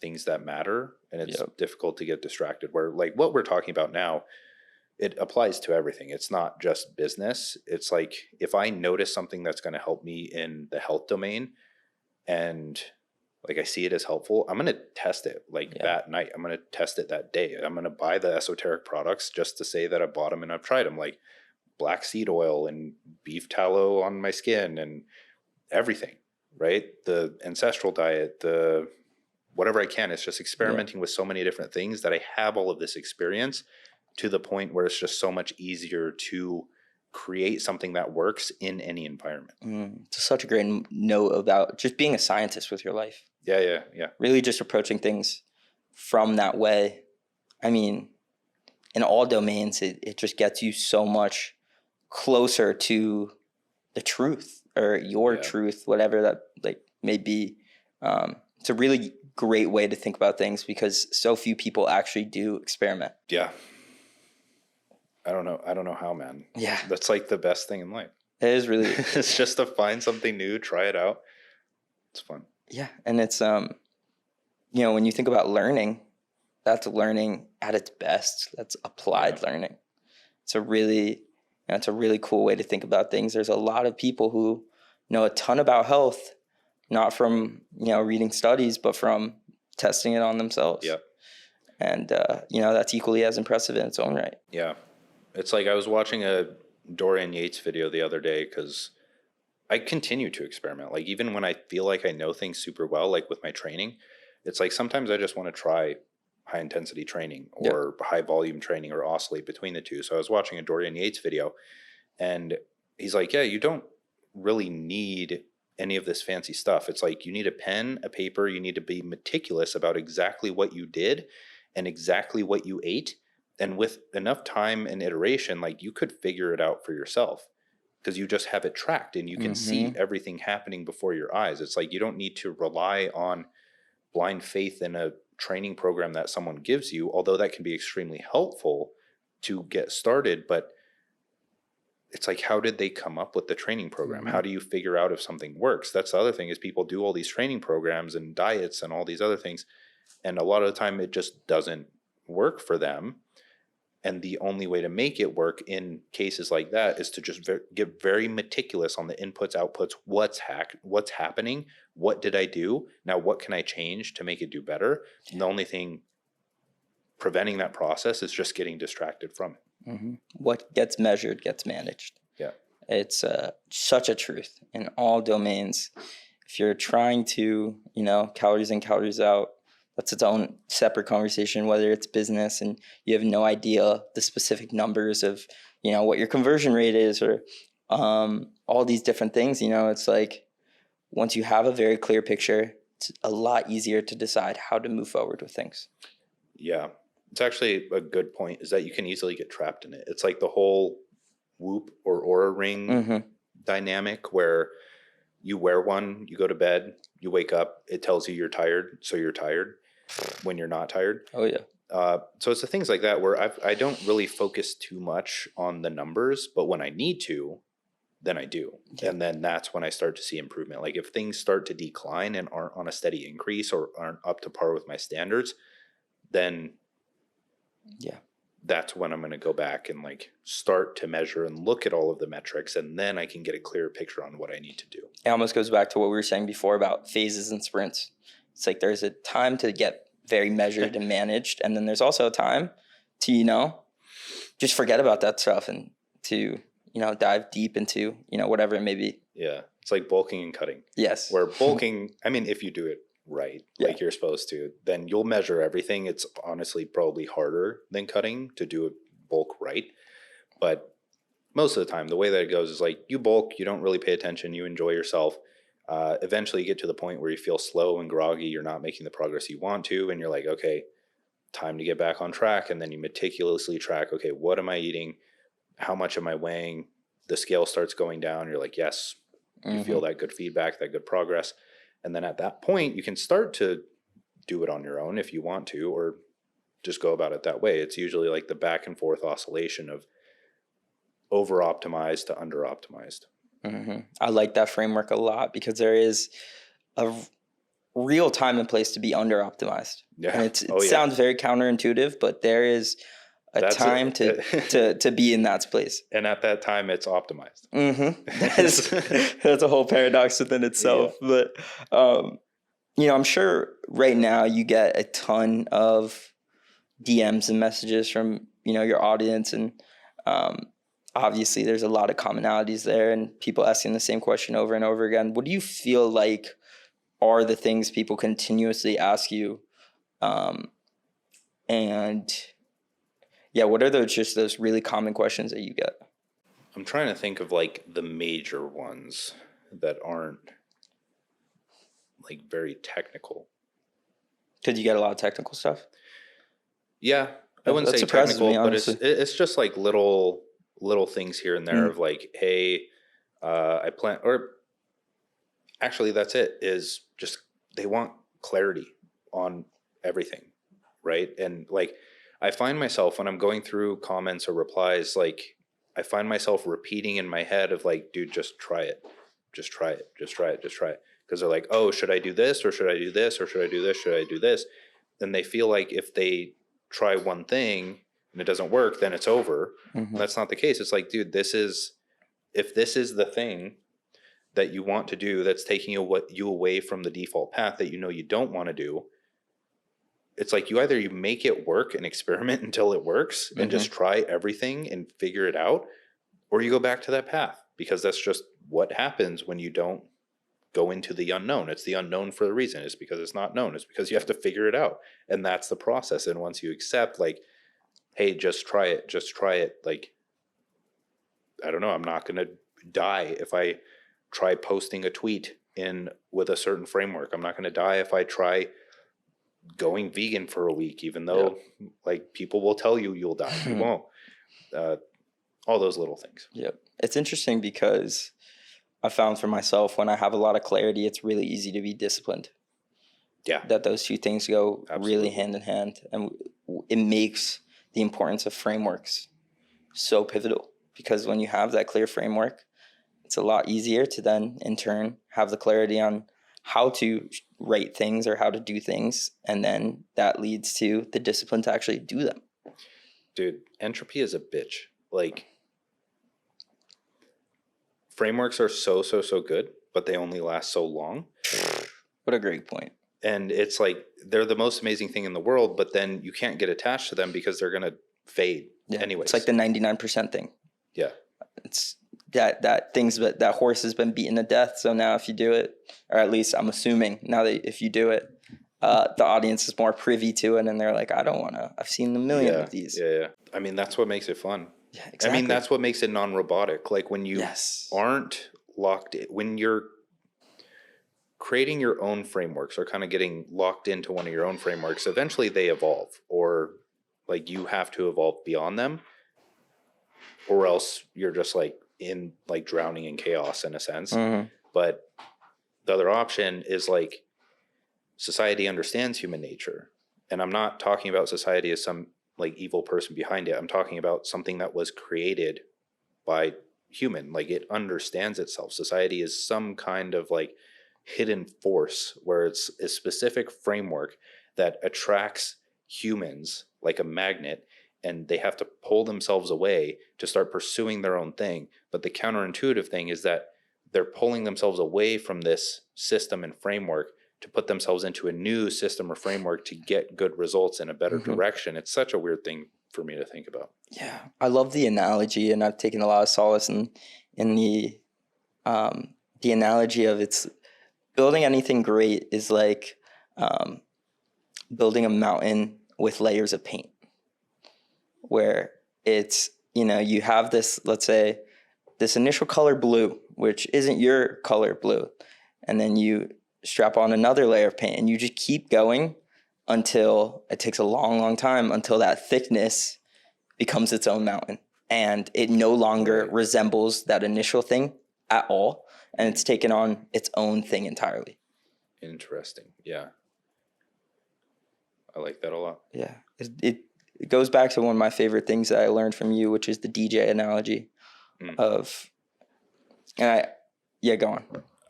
things that matter, and it's difficult to get distracted. Where like what we're talking about now, it applies to everything. It's not just business. It's like if I notice something that's going to help me in the health domain and like I see it as helpful, I'm going to test it like that night. I'm going to test it that day. I'm going to buy the esoteric products just to say that I bought them and I've tried them, like black seed oil and beef tallow on my skin and everything, right? The ancestral diet, the whatever I can. It's just experimenting with so many different things that I have all of this experience to the point where it's just so much easier to create something that works in any environment. It's such a great note about just being a scientist with your life. Yeah. Really just approaching things from that way. I mean, in all domains, it just gets you so much closer to the truth or your truth, whatever that like may be. It's a really great way to think about things because so few people actually do experiment. Yeah. I don't know how, man. Yeah. That's like the best thing in life. It is really. It's just to find something new, try it out. It's fun. Yeah. And it's, you know, when you think about learning, that's learning at its best. That's applied learning. It's a really cool way to think about things. There's a lot of people who know a ton about health, not from, you know, reading studies, but from testing it on themselves. Yeah. And, you know, that's equally as impressive in its own right. Yeah. It's like I was watching a Dorian Yates video the other day because I continue to experiment. Like even when I feel like I know things super well, like with my training, it's like sometimes I just want to try high intensity training or high volume training or oscillate between the two. So I was watching a Dorian Yates video and he's like, yeah, you don't really need any of this fancy stuff. It's like you need a pen, a paper, you need to be meticulous about exactly what you did and exactly what you ate. And with enough time and iteration, like you could figure it out for yourself because you just have it tracked and you can see everything happening before your eyes. It's like you don't need to rely on blind faith in a training program that someone gives you, although that can be extremely helpful to get started. But it's like, how did they come up with the training program? How do you figure out if something works? That's the other thing is people do all these training programs and diets and all these other things. And a lot of the time it just doesn't work for them. And the only way to make it work in cases like that is to just get very meticulous on the inputs, outputs, what's happening, what did I do, now what can I change to make it do better? And the only thing preventing that process is just getting distracted from it. What gets measured gets managed. Yeah. It's such a truth in all domains. If you're trying to, you know, calories in, calories out, that's its own separate conversation, whether it's business and you have no idea the specific numbers of, you know, what your conversion rate is or all these different things. You know, it's like once you have a very clear picture, it's a lot easier to decide how to move forward with things. Yeah. It's actually a good point is that you can easily get trapped in it. It's like the whole Whoop or Aura Ring dynamic where you wear one, you go to bed, you wake up, it tells you you're tired, so you're tired when you're not tired. Oh, yeah. So it's the things like that where I don't really focus too much on the numbers, but when I need to, then I do. Yeah. And then that's when I start to see improvement. Like if things start to decline and aren't on a steady increase or aren't up to par with my standards, then that's when I'm going to go back and like start to measure and look at all of the metrics. And then I can get a clearer picture on what I need to do. It almost goes back to what we were saying before about phases and sprints. It's like there's a time to get very measured and managed, and then there's also a time to, you know, just forget about that stuff and to, you know, dive deep into, you know, whatever it may be. Yeah. It's like bulking and cutting. Yes. Where bulking, I mean, if you do it right, like you're supposed to, then you'll measure everything. It's honestly probably harder than cutting to do a bulk right. But most of the time, the way that it goes is like you bulk, you don't really pay attention, you enjoy yourself. Eventually you get to the point where you feel slow and groggy, you're not making the progress you want to, and you're like, okay, time to get back on track. And then you meticulously track, okay, what am I eating? How much am I weighing? The scale starts going down. You're like, yes, you feel that good feedback, that good progress. And then at that point, you can start to do it on your own if you want to, or just go about it that way. It's usually like the back and forth oscillation of over optimized to under optimized. I like that framework a lot because there is a real time and place to be under optimized. Yeah. And it sounds very counterintuitive, but there is a time to be in that place. And at that time, it's optimized. That's a whole paradox within itself. Yeah. But, you know, I'm sure right now you get a ton of DMs and messages from, you know, your audience. And obviously there's a lot of commonalities there and people asking the same question over and over again. What do you feel like are the things people continuously ask you? And yeah, what are those really common questions that you get? I'm trying to think of like the major ones that aren't like very technical. Could you get a lot of technical stuff? Yeah, I wouldn't say technical, but it's just like little things here and there of like, hey, I plan, or actually that's it, is just they want clarity on everything, right? And like I find myself when I'm going through comments or replies, like I find myself repeating in my head of like, dude, just try it. Just try it. Just try it. Just try it. Because they're like, oh, should I do this? Or should I do this? Or should I do this? Should I do this? Then they feel like if they try one thing and it doesn't work, then it's over. And that's not the case. It's like, dude, if this is the thing that you want to do that's taking you away from the default path that you know you don't want to do, it's like you make it work and experiment until it works and just try everything and figure it out, or you go back to that path, because that's just what happens when you don't go into the unknown. It's the unknown for a reason. It's because it's not known. It's because you have to figure it out. And that's the process. And once you accept like, hey, just try it. Like, I don't know, I'm not going to die if I try posting a tweet with a certain framework. I'm not going to die if I try going vegan for a week, even though like people will tell you you'll die. You won't. All those little things. Yep. It's interesting because I found for myself when I have a lot of clarity, it's really easy to be disciplined. Yeah. That those two things go really hand in hand. And it makes the importance of frameworks so pivotal, because when you have that clear framework, it's a lot easier to then in turn have the clarity on how to rate things or how to do things. And then that leads to the discipline to actually do them. Dude, entropy is a bitch. Like, frameworks are so good, but they only last so long. What a great point. And it's like, they're the most amazing thing in the world, but then you can't get attached to them because they're going to fade anyways. It's like the 99% thing. Yeah. It's that horse has been beaten to death. So now if you do it, or at least I'm assuming now that if you do it, the audience is more privy to it and they're like, I don't want to, I've seen a million of these. Yeah. I mean, that's what makes it fun. Yeah, exactly. I mean, that's what makes it non-robotic. Like when you aren't locked in, when you're creating your own frameworks or kind of getting locked into one of your own frameworks, eventually they evolve, or like you have to evolve beyond them, or else you're just like drowning in chaos in a sense. But the other option is like society understands human nature. And I'm not talking about society as some like evil person behind it. I'm talking about something that was created by human. Like it understands itself. Society is some kind of like hidden force where it's a specific framework that attracts humans like a magnet, and they have to pull themselves away to start pursuing their own thing. But the counterintuitive thing is that they're pulling themselves away from this system and framework to put themselves into a new system or framework to get good results in a better direction. It's such a weird thing for me to think about. Yeah, I love the analogy, and I've taken a lot of solace in the analogy of it's building anything great is like building a mountain with layers of paint, where it's, you know, you have this, let's say, this initial color blue, which isn't your color blue, and then you strap on another layer of paint, and you just keep going until it takes a long, long time until that thickness becomes its own mountain, and it no longer resembles that initial thing at all, and it's taken on its own thing entirely. Interesting. Yeah. I like that a lot. Yeah. It goes back to one of my favorite things that I learned from you, which is the DJ analogy of, and go on.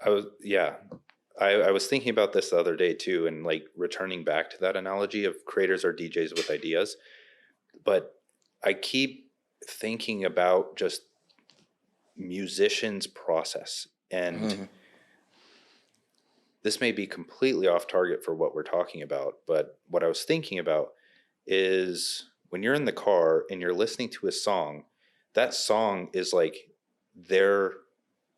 I was thinking about this the other day too, and like returning back to that analogy of creators are DJs with ideas. But I keep thinking about just musicians' process. And this may be completely off target for what we're talking about, but what I was thinking about is when you're in the car and you're listening to a song, that song is like their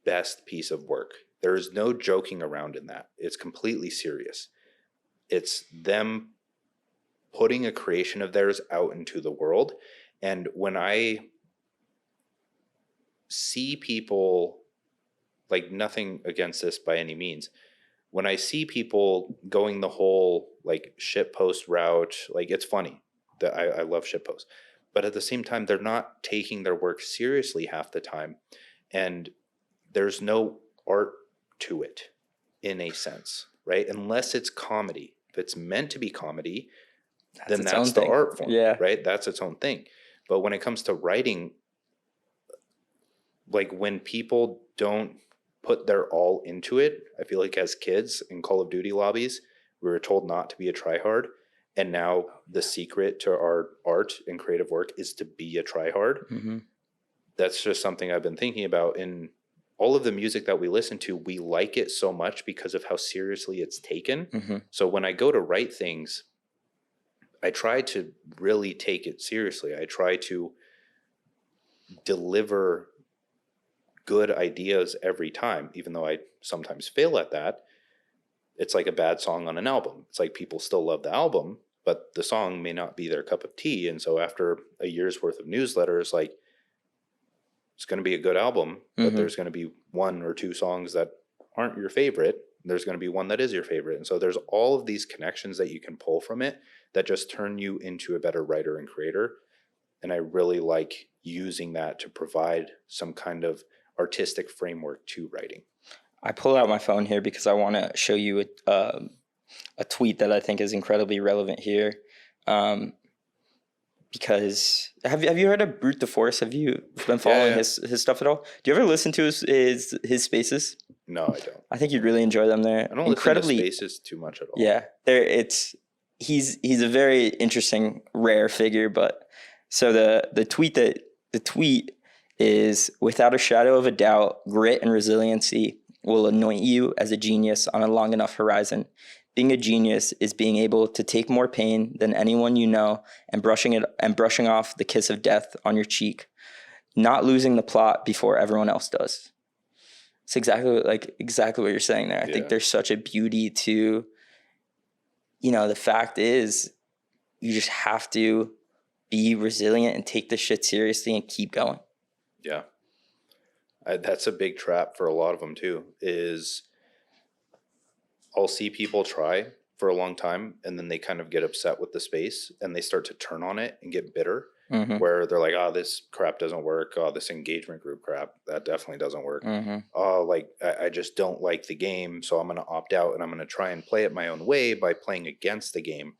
best piece of work. There is no joking around in that. It's completely serious. It's them putting a creation of theirs out into the world. And when I see people, like, nothing against this by any means, when I see people going the whole like shitpost route, like, it's funny that I love shitpost, but at the same time, they're not taking their work seriously half the time. And there's no art to it in a sense, right? Unless it's comedy. If it's meant to be comedy, then that's the art form, right? That's its own thing. But when it comes to writing, like when people don't put their all into it, I feel like as kids in Call of Duty lobbies, we were told not to be a tryhard. And now the secret to our art and creative work is to be a tryhard. That's just something I've been thinking about. In all of the music that we listen to, we like it so much because of how seriously it's taken. So when I go to write things, I try to really take it seriously. I try to deliver good ideas every time, even though I sometimes fail at that. It's like a bad song on an album. It's like people still love the album, but the song may not be their cup of tea. And so after a year's worth of newsletters, like, it's going to be a good album, but there's going to be one or two songs that aren't your favorite. There's going to be one that is your favorite. And so there's all of these connections that you can pull from it that just turn you into a better writer and creator. And I really like using that to provide some kind of artistic framework to writing. I pull out my phone here because I want to show you a tweet that I think is incredibly relevant here. Because have you heard of Brute de Force? Have you been following his stuff at all? Do you ever listen to his spaces? No, I don't. I think you'd really enjoy them. There, I don't listen to spaces too much at all. Yeah, he's a very interesting, rare figure. But so the tweet is, without a shadow of a doubt, grit and resiliency will anoint you as a genius on a long enough horizon. Being a genius is being able to take more pain than anyone you know and brushing off the kiss of death on your cheek, not losing the plot before everyone else does. It's exactly what you're saying there. I think there's such a beauty to, the fact is you just have to be resilient and take this shit seriously and keep going. Yeah. That's a big trap for a lot of them too, is I'll see people try for a long time and then they kind of get upset with the space and they start to turn on it and get bitter, where they're like, oh, this crap doesn't work. Oh, this engagement group crap, that definitely doesn't work. Oh, like I just don't like the game, so I'm going to opt out and I'm going to try and play it my own way by playing against the game.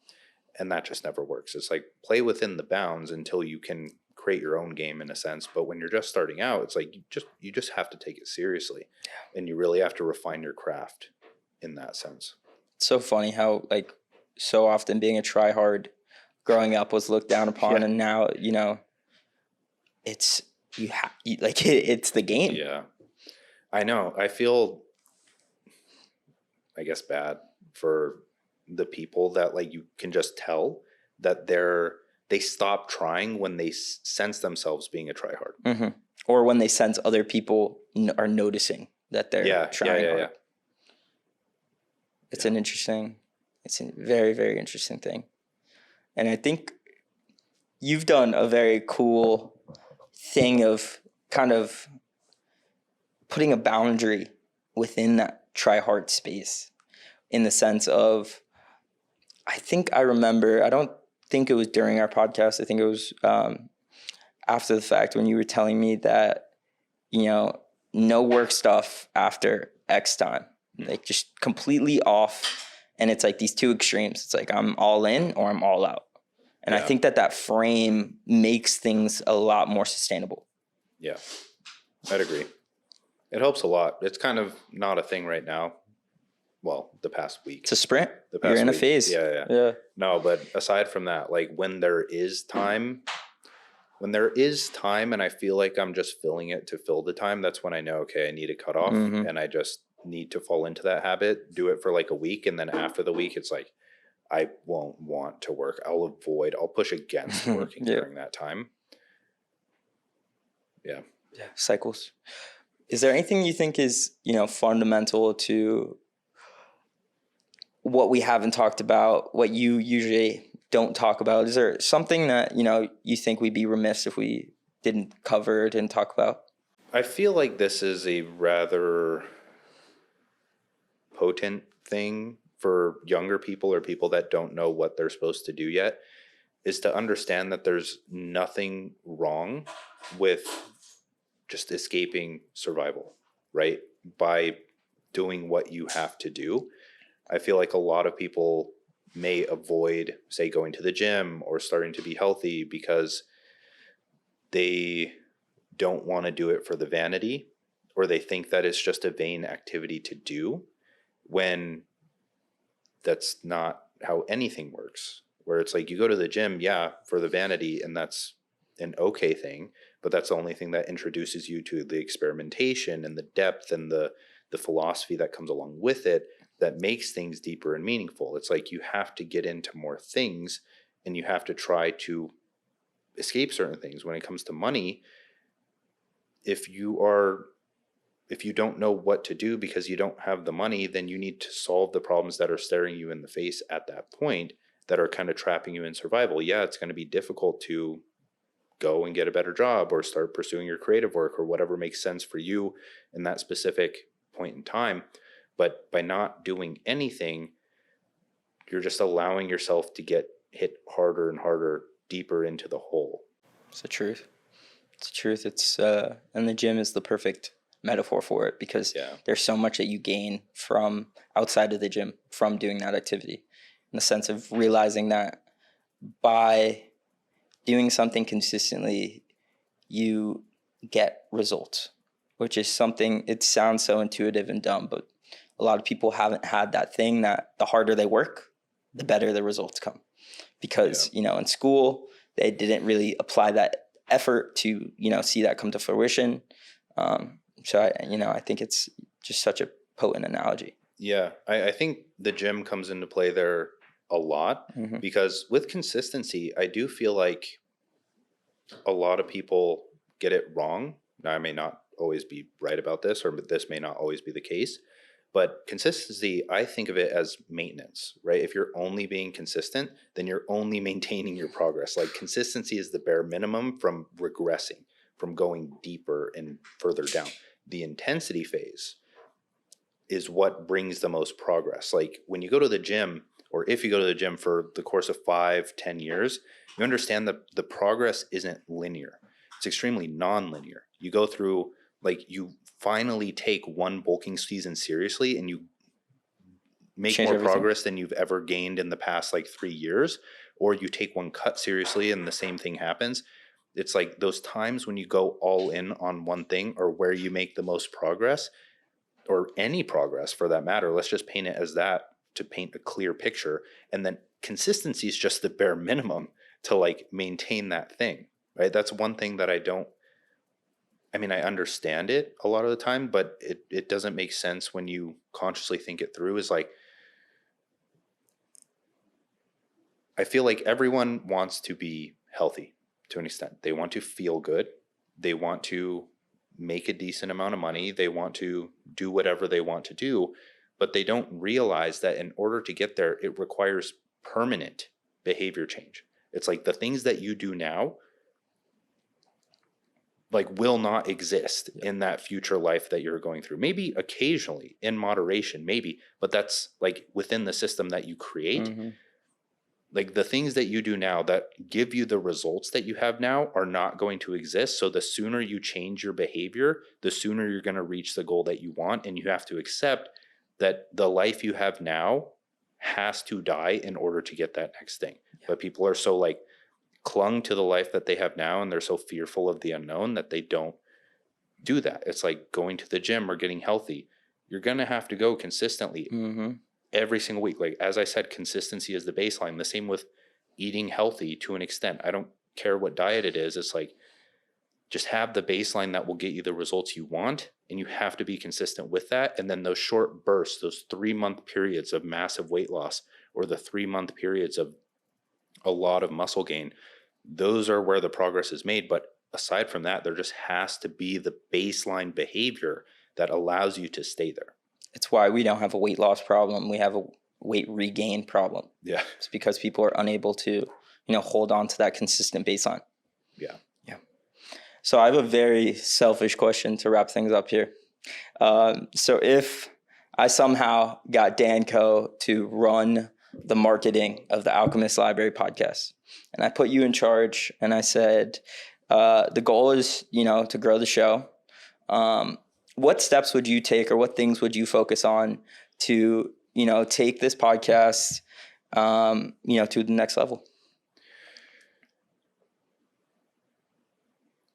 And that just never works. It's like, play within the bounds until you can create your own game in a sense. But when you're just starting out, it's like you just have to take it seriously, and you really have to refine your craft in that sense. It's so funny how, like, so often being a tryhard growing up was looked down upon, and now it's it's the game. Yeah, I know. I feel, I guess, bad for the people that like you can just tell that they stop trying when they sense themselves being a tryhard. Mm-hmm. Or when they sense other people are noticing that they're trying hard. It's a very, very interesting thing. And I think you've done a very cool thing of kind of putting a boundary within that try-hard space, in the sense of, I think I remember, I don't think it was during our podcast, I think it was after the fact, when you were telling me that, no work stuff after X time, like just completely off. And it's like these two extremes. It's like I'm all in or I'm all out. And I think that frame makes things a lot more sustainable. Yeah, I'd agree. It helps a lot. It's kind of not a thing right now. Well, the past week. It's a sprint. You're in a phase. Yeah. No, but aside from that, like when there is time and I feel like I'm just filling it to fill the time, that's when I know, okay, I need a cutoff, and I just need to fall into that habit, do it for like a week. And then after the week, it's like, I won't want to work. I'll push against working during that time. Yeah. Cycles. Is there anything you think is, fundamental to what we haven't talked about, what you usually don't talk about? Is there something that, you think we'd be remiss if we didn't cover, didn't talk about? I feel like this is a rather potent thing for younger people or people that don't know what they're supposed to do yet, is to understand that there's nothing wrong with just escaping survival, right? By doing what you have to do. I feel like a lot of people may avoid, say, going to the gym or starting to be healthy because they don't want to do it for the vanity, or they think that it's just a vain activity to do, when that's not how anything works. Where it's like you go to the gym, for the vanity, and that's an okay thing, but that's the only thing that introduces you to the experimentation and the depth and the philosophy that comes along with it, that makes things deeper and meaningful. It's like you have to get into more things and you have to try to escape certain things. When it comes to money, if you don't know what to do because you don't have the money, then you need to solve the problems that are staring you in the face at that point, that are kind of trapping you in survival. Yeah, it's going to be difficult to go and get a better job or start pursuing your creative work or whatever makes sense for you in that specific point in time. But by not doing anything, you're just allowing yourself to get hit harder and harder, deeper into the hole. It's the truth. It's and the gym is the perfect metaphor for it, because there's so much that you gain from outside of the gym from doing that activity, in the sense of realizing that by doing something consistently, you get results, which is something, it sounds so intuitive and dumb, but a lot of people haven't had that thing, that the harder they work, the better the results come. Because, in school, they didn't really apply that effort to, see that come to fruition. So I think it's just such a potent analogy. Yeah, I think the gym comes into play there a lot, because with consistency, I do feel like a lot of people get it wrong. Now, I may not always be right about this, or this may not always be the case, but consistency, I think of it as maintenance, right? If you're only being consistent, then you're only maintaining your progress. Like, consistency is the bare minimum from regressing, from going deeper and further down. The intensity phase is what brings the most progress. Like, when you go to the gym, or if you go to the gym for the course of 5-10 years, you understand that the progress isn't linear. It's extremely non-linear. You go through, like, you finally take one bulking season seriously and you make more progress than you've ever gained in the past 3 years, or you take one cut seriously and the same thing happens. It's like those times when you go all in on one thing, or where you make the most progress, or any progress for that matter. Let's just paint it as that, to paint a clear picture. And then consistency is just the bare minimum to maintain that thing, right? That's one thing that I understand it a lot of the time, but it doesn't make sense when you consciously think it through. Is like, I feel like everyone wants to be healthy to an extent. They want to feel good. They want to make a decent amount of money. They want to do whatever they want to do, but they don't realize that in order to get there, it requires permanent behavior change. It's like the things that you do now like will not exist in that future life that you're going through. Maybe occasionally in moderation, maybe, but that's like within the system that you create. Mm-hmm. Like the things that you do now that give you the results that you have now are not going to exist. So the sooner you change your behavior, the sooner you're going to reach the goal that you want. And you have to accept that the life you have now has to die in order to get that next thing. Yeah. But people are so like clung to the life that they have now, and they're so fearful of the unknown that they don't do that. It's like going to the gym or getting healthy. You're going to have to go consistently. Mm-hmm. Every single week. Like, as I said, consistency is the baseline. The same with eating healthy to an extent. I don't care what diet it is. It's like, just have the baseline that will get you the results you want. And you have to be consistent with that. And then those short bursts, those 3-month periods of massive weight loss, or the 3-month periods of a lot of muscle gain, those are where the progress is made. But aside from that, there just has to be the baseline behavior that allows you to stay there. It's why we don't have a weight loss problem. We have a weight regain problem. Yeah. It's because people are unable to, hold on to that consistent baseline. Yeah. Yeah. So I have a very selfish question to wrap things up here. So if I somehow got Danco to run the marketing of the Alchemist Library podcast, and I put you in charge, and I said, the goal is, to grow the show. What steps would you take, or what things would you focus on to, take this podcast, to the next level?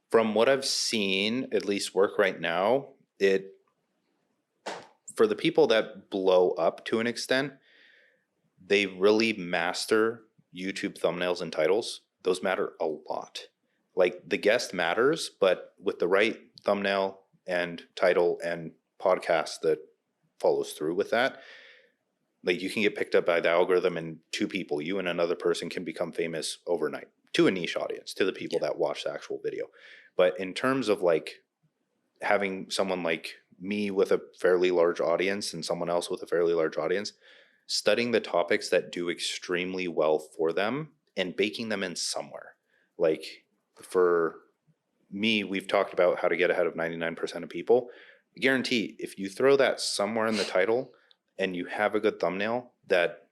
From what I've seen, at least work right now, for the people that blow up to an extent, they really master YouTube thumbnails and titles. Those matter a lot. Like, the guest matters, but with the right thumbnail and title and podcast that follows through with that, like, you can get picked up by the algorithm, and 2 people, you and another person, can become famous overnight to a niche audience, to the people that watch the actual video. But in terms of like having someone like me with a fairly large audience and someone else with a fairly large audience, studying the topics that do extremely well for them and baking them in somewhere. Like, for me, we've talked about how to get ahead of 99% of people. I guarantee if you throw that somewhere in the title and you have a good thumbnail that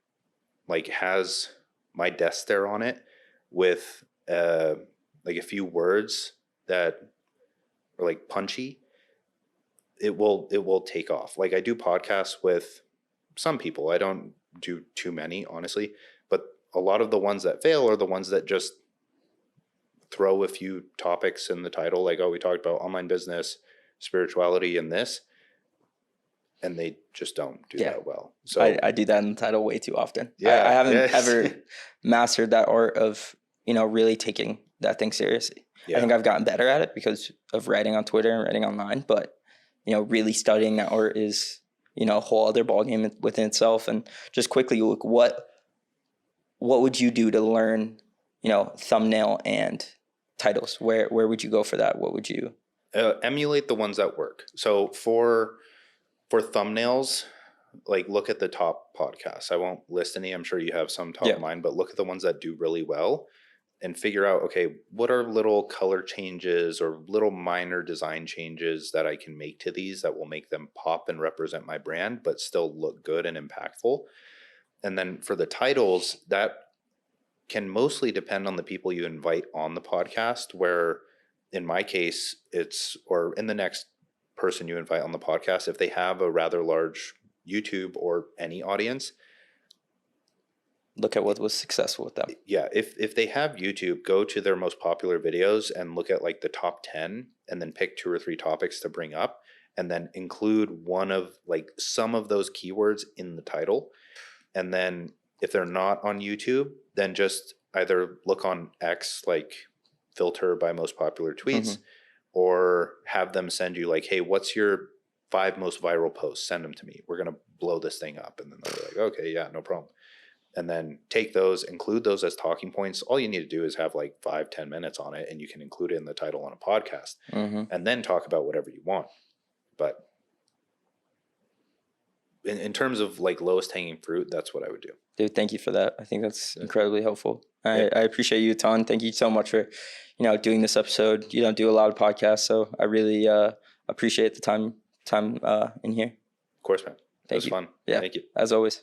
like has my desk stare on it with like a few words that are like punchy, it will take off. Like, I do podcasts with some people. I don't do too many, honestly, but a lot of the ones that fail are the ones that just throw a few topics in the title, like, oh, we talked about online business, spirituality, and this, and they just don't do that well. So I do that in the title way too often. Yeah, I haven't ever mastered that art of, really taking that thing seriously. Yeah. I think I've gotten better at it because of writing on Twitter and writing online, but, really studying that art is, a whole other ballgame within itself. And just quickly, look, what would you do to learn, thumbnail and titles? Where would you go for that? What would you emulate the ones that work? So for thumbnails, like, look at the top podcasts. I won't list any. I'm sure you have some top of mind, but look at the ones that do really well and figure out, okay, what are little color changes or little minor design changes that I can make to these that will make them pop and represent my brand, but still look good and impactful. And then for the titles, that can mostly depend on the people you invite on the podcast, where in my case, or in the next person you invite on the podcast, if they have a rather large YouTube or any audience, look at what was successful with them. Yeah, if they have YouTube, go to their most popular videos and look at like the top 10 and then pick 2 or 3 topics to bring up, and then include one of like some of those keywords in the title. And then if they're not on YouTube, then just either look on X, like filter by most popular tweets, or have them send you like, hey, what's your 5 most viral posts? Send them to me. We're going to blow this thing up. And then they'll be like, okay, yeah, no problem. and then take those, include those as talking points. All you need to do is have like 5-10 minutes on it, and you can include it in the title on a podcast, and then talk about whatever you want. But in terms of like lowest hanging fruit, that's what I would do. Dude, thank you for that. I think that's incredibly helpful. I appreciate you a ton. Thank you so much for, doing this episode. You don't do a lot of podcasts, so I really appreciate the time in here. Of course, man. It was fun. Yeah, Thank you. As always.